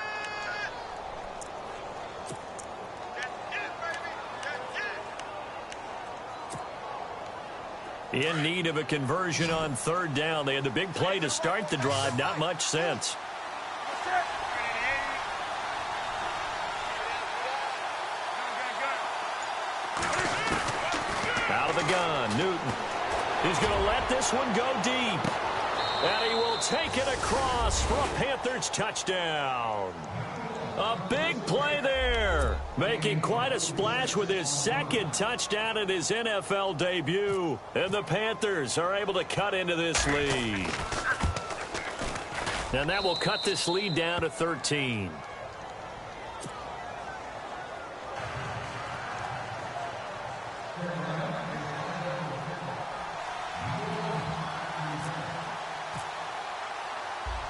In need of a conversion on 3rd down. They had the big play to start the drive. Not much sense. gun. Newton. He's going to let this one go deep. And he will take it across for a Panthers touchdown. A big play there. Making quite a splash with his second touchdown in his NFL debut. And the Panthers are able to cut into this lead. And that will cut this lead down to 13.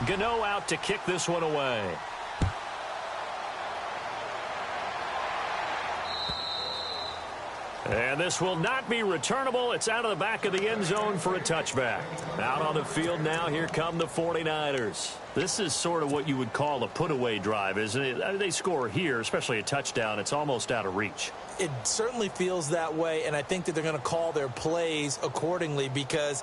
Gano out to kick this one away. And this will not be returnable. It's out of the back of the end zone for a touchback. Out on the field now, here come the 49ers. This is sort of what you would call a put-away drive, isn't it? They score here, especially a touchdown. It's almost out of reach. It certainly feels that way, and I think that they're going to call their plays accordingly because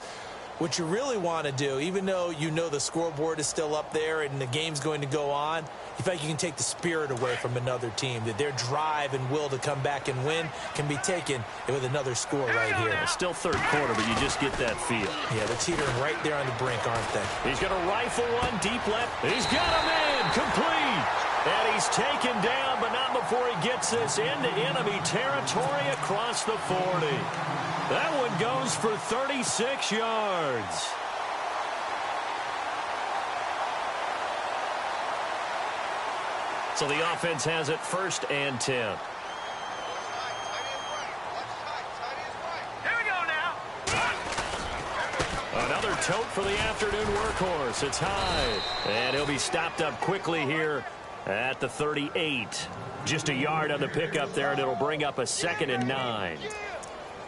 what you really want to do, even though you know the scoreboard is still up there and the game's going to go on, you feel like you can take the spirit away from another team, that their drive and will to come back and win can be taken with another score right here. It's still third quarter, but you just get that feel. Yeah, they're teetering right there on the brink, aren't they? He's going to rifle one deep left. He's got him in, complete. And he's taken down, but not before he gets this into enemy territory across the 40. That one goes for 36 yards. So the offense has it 1st and 10. Here we go now. Another tote for the afternoon workhorse. It's Hyde. And he'll be stopped up quickly here at the 38. Just a yard on the pickup there, and it'll bring up a 2nd and 9.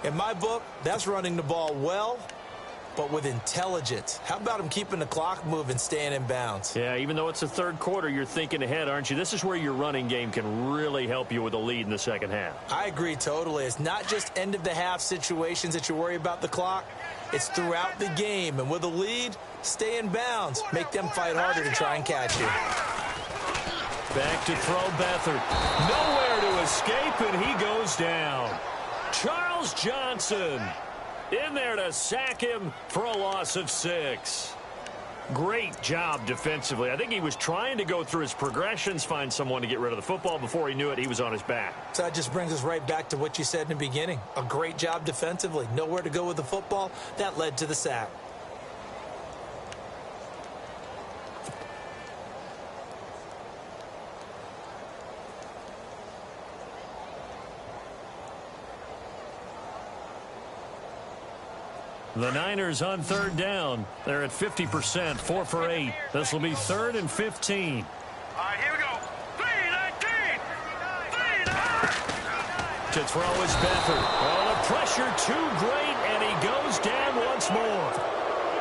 In my book, that's running the ball well, but with intelligence. How about him keeping the clock moving, staying in bounds? Yeah, even though it's the third quarter, you're thinking ahead, aren't you? This is where your running game can really help you with a lead in the second half. I agree totally. It's not just end-of-the-half situations that you worry about the clock. It's throughout the game. And with a lead, stay in bounds. Make them fight harder to try and catch you. Back to throw Beathard. Nowhere to escape, and he goes down. Charles Johnson in there to sack him for a loss of 6. Great job defensively. I think he was trying to go through his progressions, find someone to get rid of the football. Before he knew it, he was on his back. So that just brings us right back to what you said in the beginning. A great job defensively. Nowhere to go with the football. That led to the sack. The Niners on 3rd down. They're at 50%, 4 for 8. This will be 3rd and 15. All right, here we go. 3-19. 3-19. To throw is Beathard. Oh, the pressure too great, and he goes down once more.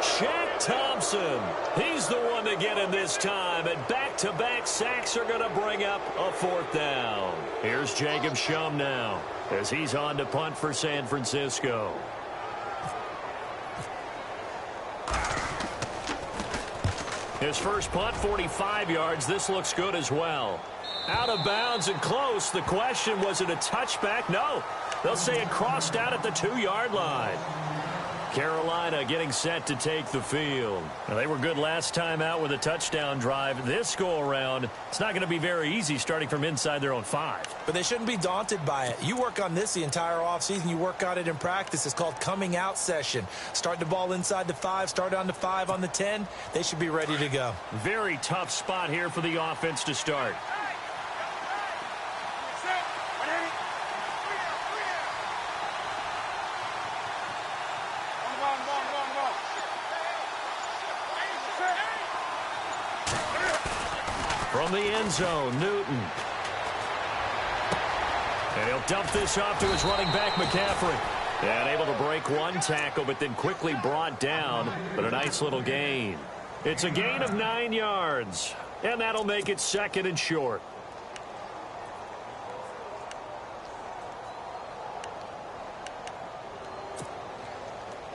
Shaq Thompson. He's the one to get him this time, and back-to-back sacks are going to bring up a 4th down. Here's Jacob Shum now as he's on to punt for San Francisco. His first punt, 45 yards. This looks good as well. Out of bounds and close. The question, was it a touchback? No. They'll say it crossed out at the 2-yard line. Carolina getting set to take the field. Now, they were good last time out with a touchdown drive. This go-around, it's not going to be very easy starting from inside their own 5. But they shouldn't be daunted by it. You work on this the entire offseason. You work on it in practice. It's called coming out session. Start the ball inside the 5, start on the 5 on the 10. They should be ready to go. Very tough spot here for the offense to start. From the end zone, Newton. And he'll dump this off to his running back, McCaffrey. And able to break one tackle, but then quickly brought down. But a nice little gain. It's a gain of 9 yards. And that'll make it 2nd and short.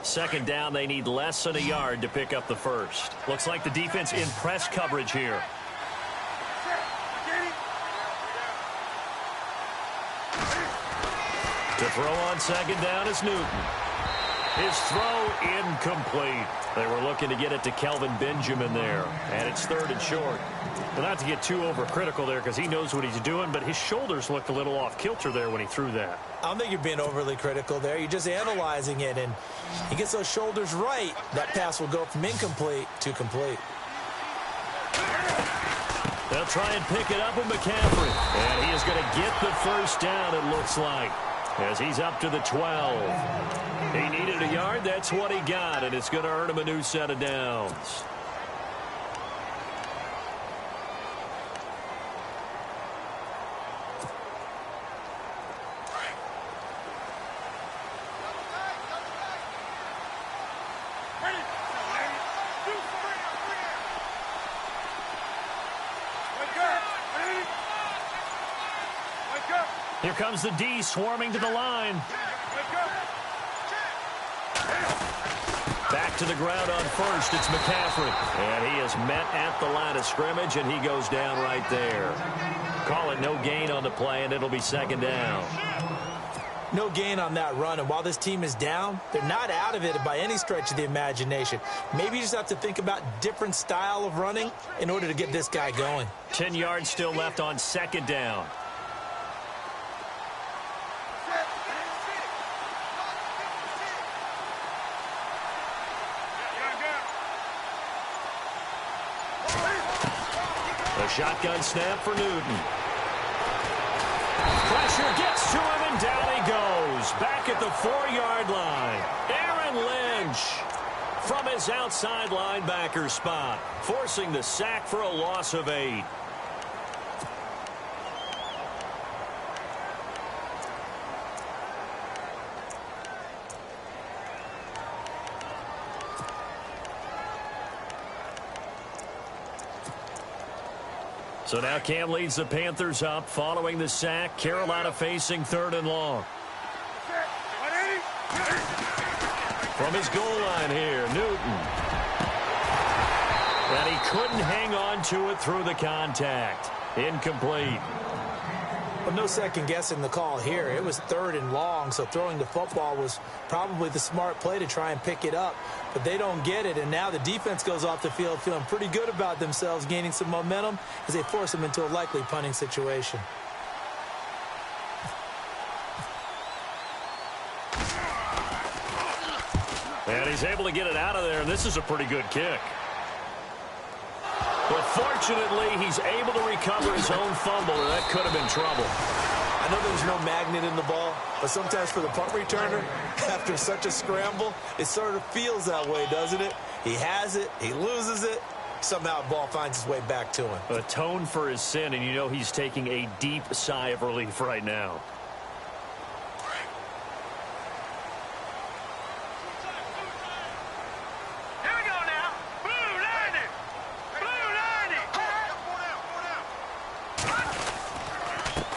Second down, they need less than a yard to pick up the first. Looks like the defense in press coverage here. To throw on second down is Newton. His throw incomplete. They were looking to get it to Kelvin Benjamin there, and it's third and short. Well, not to get too overcritical there because he knows what he's doing, but his shoulders looked a little off kilter there when he threw that. I don't think you're being overly critical there. You're just analyzing it, and he gets those shoulders right. That pass will go from incomplete to complete. They'll try and pick it up with McCaffrey, and he is going to get the first down, it looks like, as he's up to the 12. He needed a yard. That's what he got, and it's going to earn him a new set of downs. Here comes the D swarming to the line. Back to the ground on first. It's McCaffrey. And he is met at the line of scrimmage, and he goes down right there. Call it no gain on the play, and it'll be second down. No gain on that run, and while this team is down, they're not out of it by any stretch of the imagination. Maybe you just have to think about different style of running in order to get this guy going. 10 yards still left on second down. A shotgun snap for Newton. Pressure gets to him, and down he goes. Back at the 4-yard line. Aaron Lynch from his outside linebacker spot, forcing the sack for a loss of 8. So now Cam leads the Panthers up following the sack. Carolina facing third and long. From his goal line here, Newton. And he couldn't hang on to it through the contact. Incomplete. Well, no second guessing the call here. It was third and long, so throwing the football was probably the smart play to try and pick it up. But they don't get it, and now the defense goes off the field feeling pretty good about themselves, gaining some momentum as they force them into a likely punting situation. And he's able to get it out of there, and this is a pretty good kick. But fortunately, he's able to recover his own fumble, and that could have been trouble. I know there's no magnet in the ball, but sometimes for the punt returner, after such a scramble, it sort of feels that way, doesn't it? He has it, he loses it, somehow the ball finds its way back to him. Atone for his sin, and you know he's taking a deep sigh of relief right now.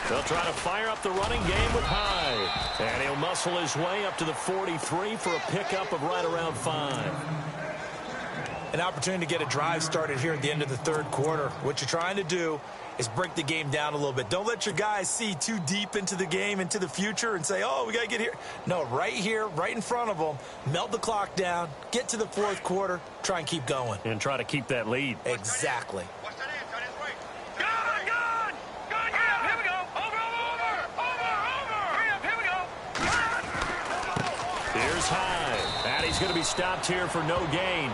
They'll try to fire up the running game with Hyde. And he'll muscle his way up to the 43 for a pickup of right around 5. An opportunity to get a drive started here at the end of the third quarter. What you're trying to do is break the game down a little bit. Don't let your guys see too deep into the game, into the future, and say, oh, we got to get here. No, right here, right in front of them, melt the clock down, get to the fourth quarter, try and keep going. And try to keep that lead. Exactly. He's going to be stopped here for no gain.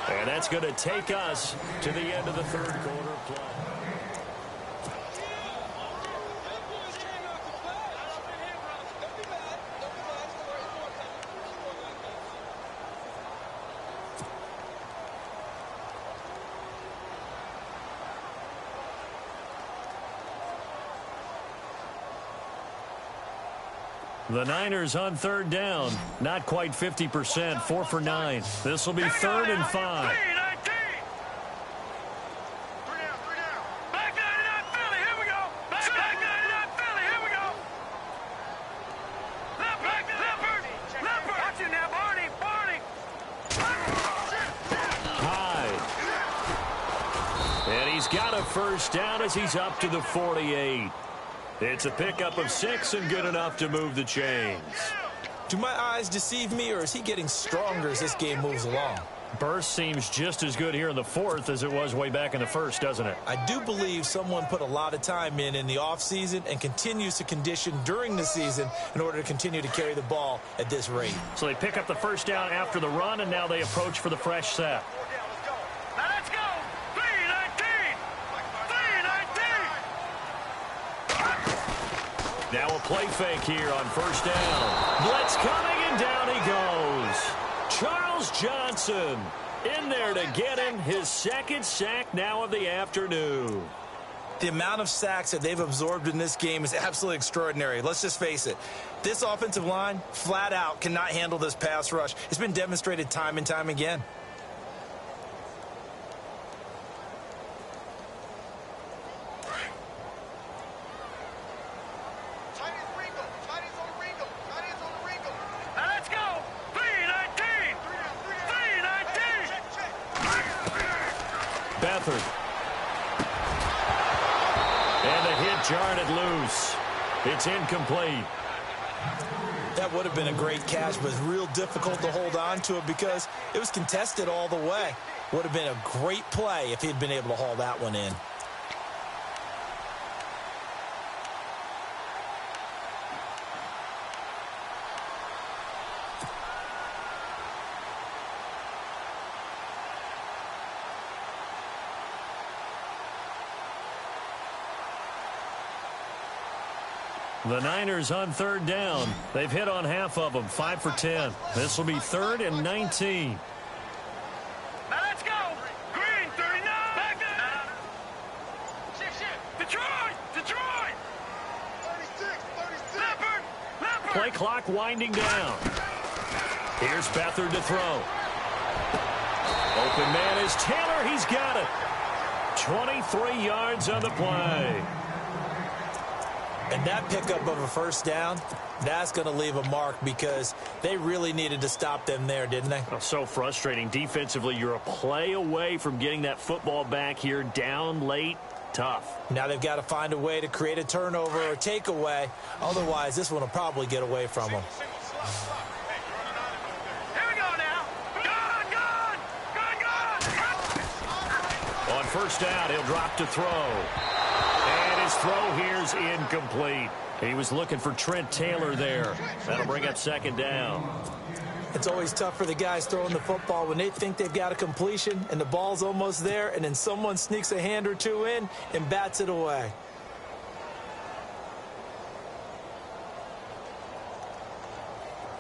And that's going to take us to the end of the third quarter of play. The Niners on third down. Not quite 50%. 4 for 9. This will be third and 5. Hyde. And he's got a first down as he's up to the 48. It's a pickup of 6 and good enough to move the chains. Do my eyes deceive me, or is he getting stronger as this game moves along? Burst seems just as good here in the fourth as it was way back in the first, doesn't it? I do believe someone put a lot of time in the offseason and continues to condition during the season in order to continue to carry the ball at this rate. So they pick up the first down after the run, and now they approach for the fresh set. Now let's go. 3-19. 3-19. Now a play fake here on first down. Blitz coming, and down he goes. Charles Johnson in there to get him his second sack now of the afternoon. The amount of sacks that they've absorbed in this game is absolutely extraordinary. Let's just face it. This offensive line, flat out, cannot handle this pass rush. It's been demonstrated time and time again. Now let's go. 3-19. 3-19. Beathard. And the hit jarred it loose. It's incomplete. That would have been a great catch, but it's real difficult to hold on to it because it was contested all the way. Would have been a great play if he'd been able to haul that one in. The Niners on third down. They've hit on half of them, 5 for 10. This will be 3rd and 19. Now let's go. Green 39. Back down. Detroit. 36. Leopard. Play clock winding down. Here's Beathard to throw. Open man is Taylor. He's got it. 23 yards on the play. And that pickup of a first down, that's going to leave a mark because they really needed to stop them there, didn't they? Oh, so frustrating. Defensively, you're a play away from getting that football back here down late. Tough. Now they've got to find a way to create a turnover or takeaway. Otherwise, this one will probably get away from them. Here we go now. Gun. On first down, he'll drop to throw. And his throw here's incomplete. He was looking for Trent Taylor there. That'll bring up second down. It's always tough for the guys throwing the football when they think they've got a completion and the ball's almost there, and then someone sneaks a hand or two in and bats it away.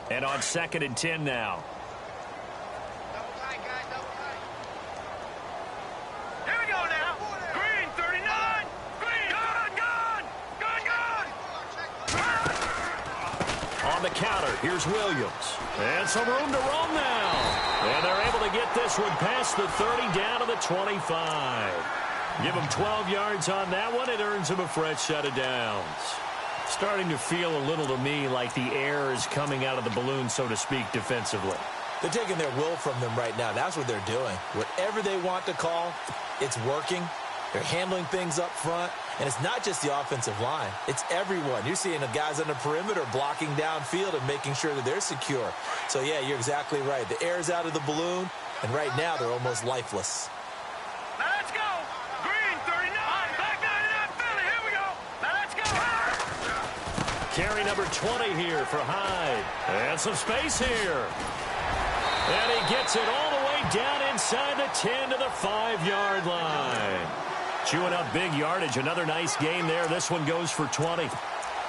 And on 2nd and 10 now. Here we go now. Green 39. Green. Gun. On the counter, here's Williams. And some room to roam now. And they're able to get this one past the 30 down to the 25. Give them 12 yards on that one. It earns them a fresh set of downs. Starting to feel a little to me like the air is coming out of the balloon, so to speak, defensively. They're taking their will from them right now. That's what they're doing. Whatever they want to call, it's working. They're handling things up front. And it's not just the offensive line. It's everyone. You're seeing the guys on the perimeter blocking downfield and making sure that they're secure. So, yeah, you're exactly right. The air's out of the balloon, and right now they're almost lifeless. Now let's go. Green 39. Back 99 Philly. Here we go. Now let's go. Carry number 20 here for Hyde. And some space here. And he gets it all the way down inside the 10 to the 5-yard line. Chewing up big yardage. Another nice gain there. This one goes for 20.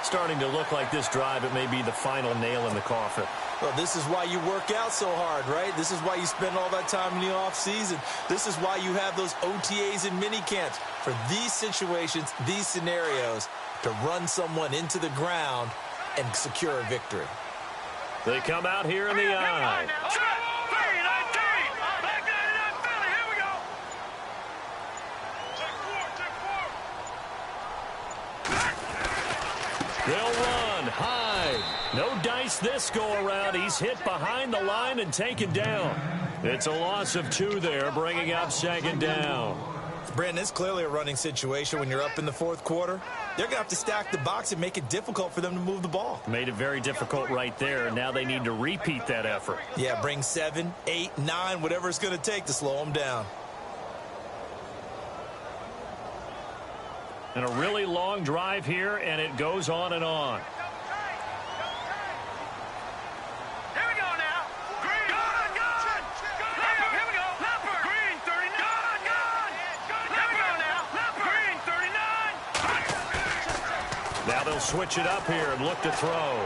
Starting to look like this drive, it may be the final nail in the coffin. Well, this is why you work out so hard, right? This is why you spend all that time in the offseason. This is why you have those OTAs and mini camps. For these situations, these scenarios, to run someone into the ground and secure a victory. They come out here in the eye. They'll run. Hyde. No dice this go-around. He's hit behind the line and taken down. It's a loss of 2 there, bringing up second down. Brandon, it's clearly a running situation when you're up in the fourth quarter. They're going to have to stack the box and make it difficult for them to move the ball. Made it very difficult right there. Now they need to repeat that effort. Yeah, bring 7, 8, 9, whatever it's going to take to slow them down. And a really long drive here, and it goes on and on. Here we go now. Green. Good. Here we go. Leopard. Green, 39. Good. Here we go now. Leopard. Green, 39. Now they'll switch it up here and look to throw.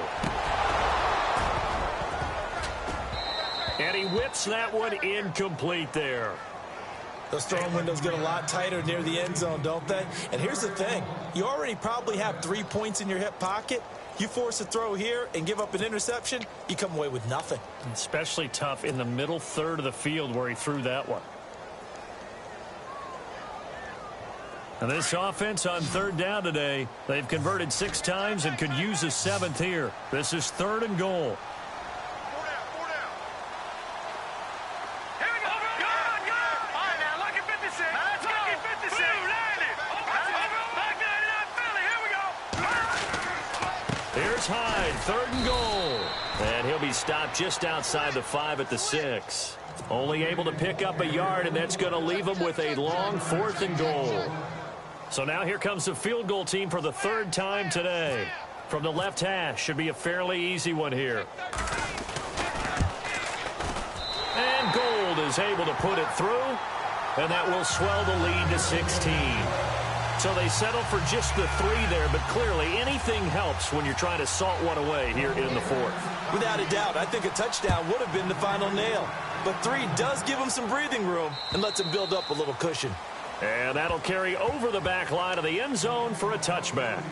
And he whips that one incomplete there. Those throwing windows get a lot tighter near the end zone, don't they? And here's the thing. You already probably have 3 points in your hip pocket. You force a throw here and give up an interception, you come away with nothing. Especially tough in the middle third of the field where he threw that one. And this offense on third down today, they've converted 6 times and could use a 7th here. This is 3rd and goal. Here's Hyde, 3rd and goal. And he'll be stopped just outside the 5 at the 6. Only able to pick up a yard, and that's going to leave him with a long 4th and goal. So now here comes the field goal team for the 3rd time today. From the left hash, should be a fairly easy one here. And Gold is able to put it through, and that will swell the lead to 16. So they settle for just the 3 there, but clearly anything helps when you're trying to salt one away here in the 4th. Without a doubt, I think a touchdown would have been the final nail. But 3 does give them some breathing room and lets them build up a little cushion. And that'll carry over the back line of the end zone for a touchback.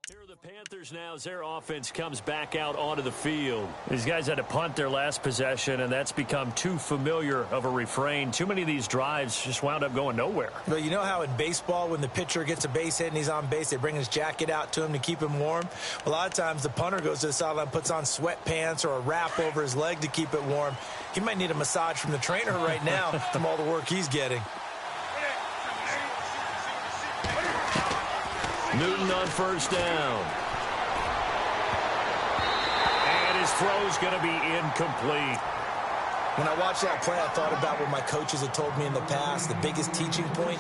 Here are the Panthers now as their offense comes back out onto the field. These guys had to punt their last possession, and that's become too familiar of a refrain. Too many of these drives just wound up going nowhere. But you know how in baseball, when the pitcher gets a base hit and he's on base, they bring his jacket out to him to keep him warm? A lot of times the punter goes to the sideline, puts on sweatpants or a wrap over his leg to keep it warm. He might need a massage from the trainer right now from all the work he's getting. Newton on 1st down. And his throw's going to be incomplete. When I watched that play, I thought about what my coaches had told me in the past. The biggest teaching point,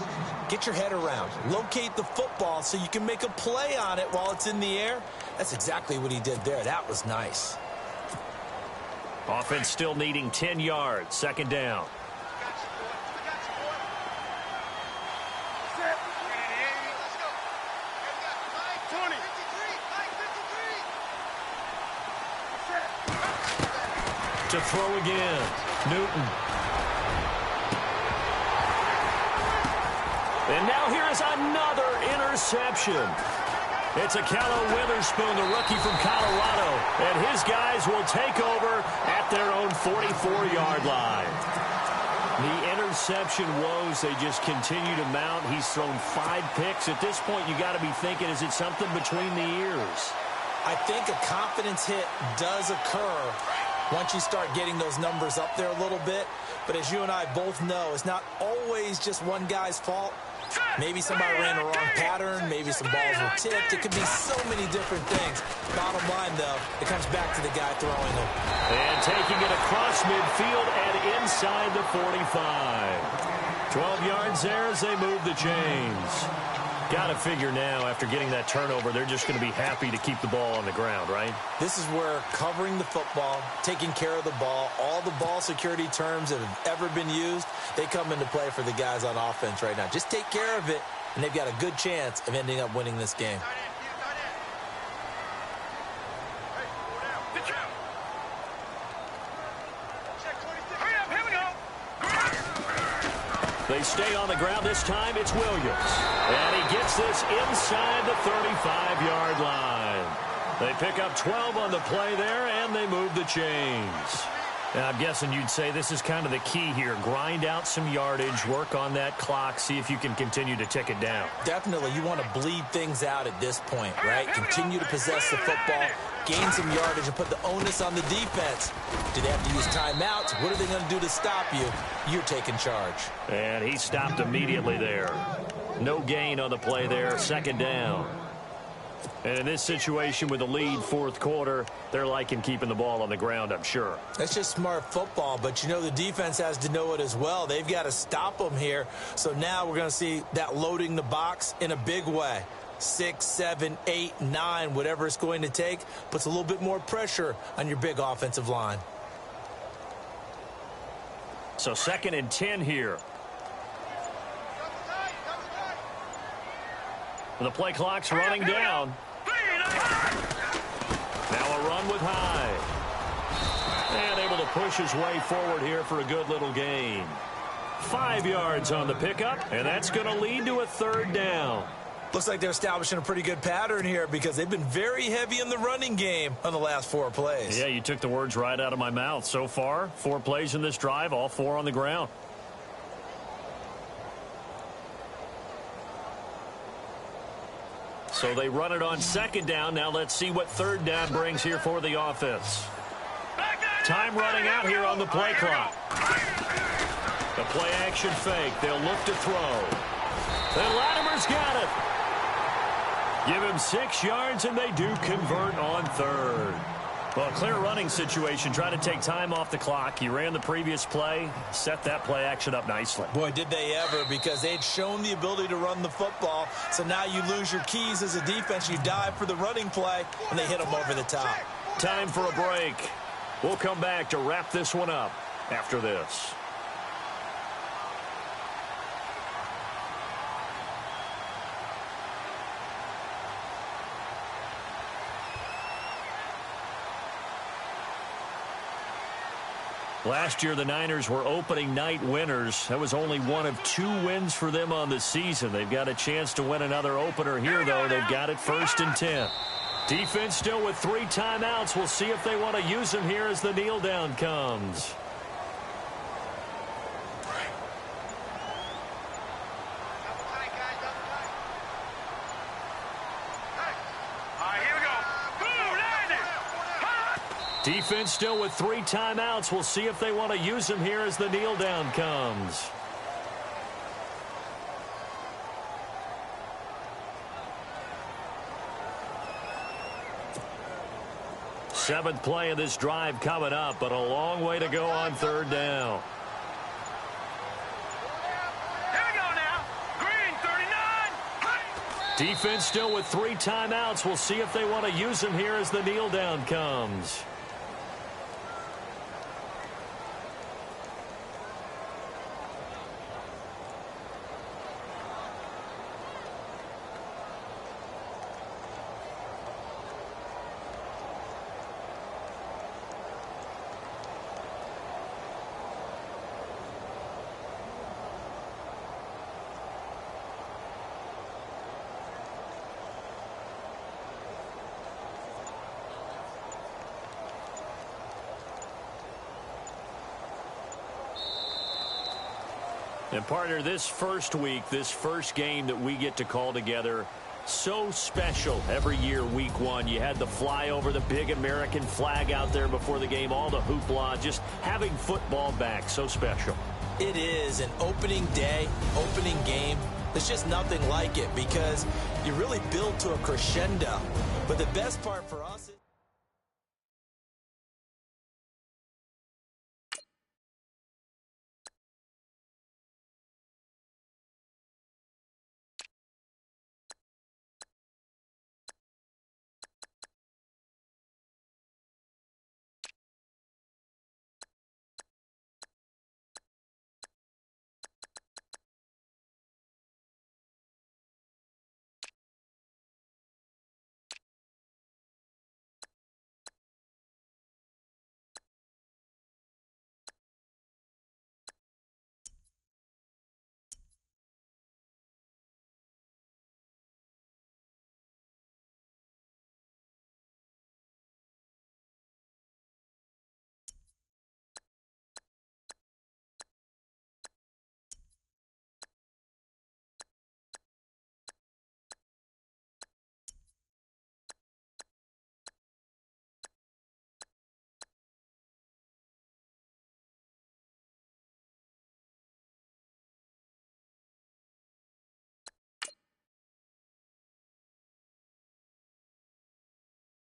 get your head around. Locate the football so you can make a play on it while it's in the air. That's exactly what he did there. That was nice. Offense still needing 10 yards. 2nd down. To throw again, Newton. And now here is another interception. It's a Callow Witherspoon, the rookie from Colorado, and his guys will take over at their own 44-yard line. The interception woes, they just continue to mount. He's thrown 5 picks. At this point, you got to be thinking, is it something between the ears? I think a confidence hit does occur once you start getting those numbers up there a little bit. But as you and I both know, it's not always just one guy's fault. Maybe somebody ran the wrong pattern. Maybe some balls were tipped. It could be so many different things. Bottom line, though, it comes back to the guy throwing them. And taking it across midfield and inside the 45. 12 yards there as they move the chains. Got to figure now, after getting that turnover, they're just going to be happy to keep the ball on the ground, right? This is where covering the football, taking care of the ball, all the ball security terms that have ever been used, they come into play for the guys on offense right now. Just take care of it, and they've got a good chance of ending up winning this game. They stay on the ground this time. It's Williams. And he gets this inside the 35-yard line. They pick up 12 on the play there, and they move the chains. I'm guessing you'd say this is kind of the key here. Grind out some yardage, work on that clock, see if you can continue to tick it down. Definitely, you want to bleed things out at this point, right? Continue to possess the football, gain some yardage, and put the onus on the defense. Do they have to use timeouts? What are they going to do to stop you? You're taking charge. And he stopped immediately there. No gain on the play there, second down. And in this situation with the lead fourth quarter, they're liking keeping the ball on the ground, I'm sure. That's just smart football, but you know the defense has to know it as well. They've got to stop them here. So now we're going to see that loading the box in a big way. 6, 7, 8, 9, whatever it's going to take, puts a little bit more pressure on your big offensive line. So 2nd and 10 here. The play clock's running down. Now a run with Hyde. And able to push his way forward here for a good little gain. 5 yards on the pickup, and that's going to lead to a third down. Looks like they're establishing a pretty good pattern here because they've been very heavy in the running game on the last 4 plays. Yeah, you took the words right out of my mouth. So far, 4 plays in this drive, all 4 on the ground. So they run it on 2nd down. Now let's see what 3rd down brings here for the offense. Time running out here on the play clock. The play action fake. They'll look to throw. And Latimer's got it. Give him 6 yards, and they do convert on 3rd. Well, clear running situation. Try to take time off the clock. He ran the previous play, set that play action up nicely. Boy, did they ever, because they'd shown the ability to run the football. So now you lose your keys as a defense. You dive for the running play, and they hit them over the top. Time for a break. We'll come back to wrap this one up after this. Last year, the Niners were opening night winners. That was only one of 2 wins for them on the season. They've got a chance to win another opener here, though. They've got it 1st and 10. Defense still with 3 timeouts. We'll see if they want to use them here as the kneel down comes. Defense still with 3 timeouts. We'll see if they want to use them here as the kneel down comes. Seventh play of this drive coming up, but a long way to go on 3rd down. Here we go now. Green, 39. Defense still with 3 timeouts. We'll see if they want to use them here as the kneel down comes. And partner, this first week, this first game that we get to call together, so special every year, week 1. You had the flyover, the big American flag out there before the game, all the hoopla, just having football back, so special. It is an opening day, opening game. There's just nothing like it because you really build to a crescendo. But the best part for us is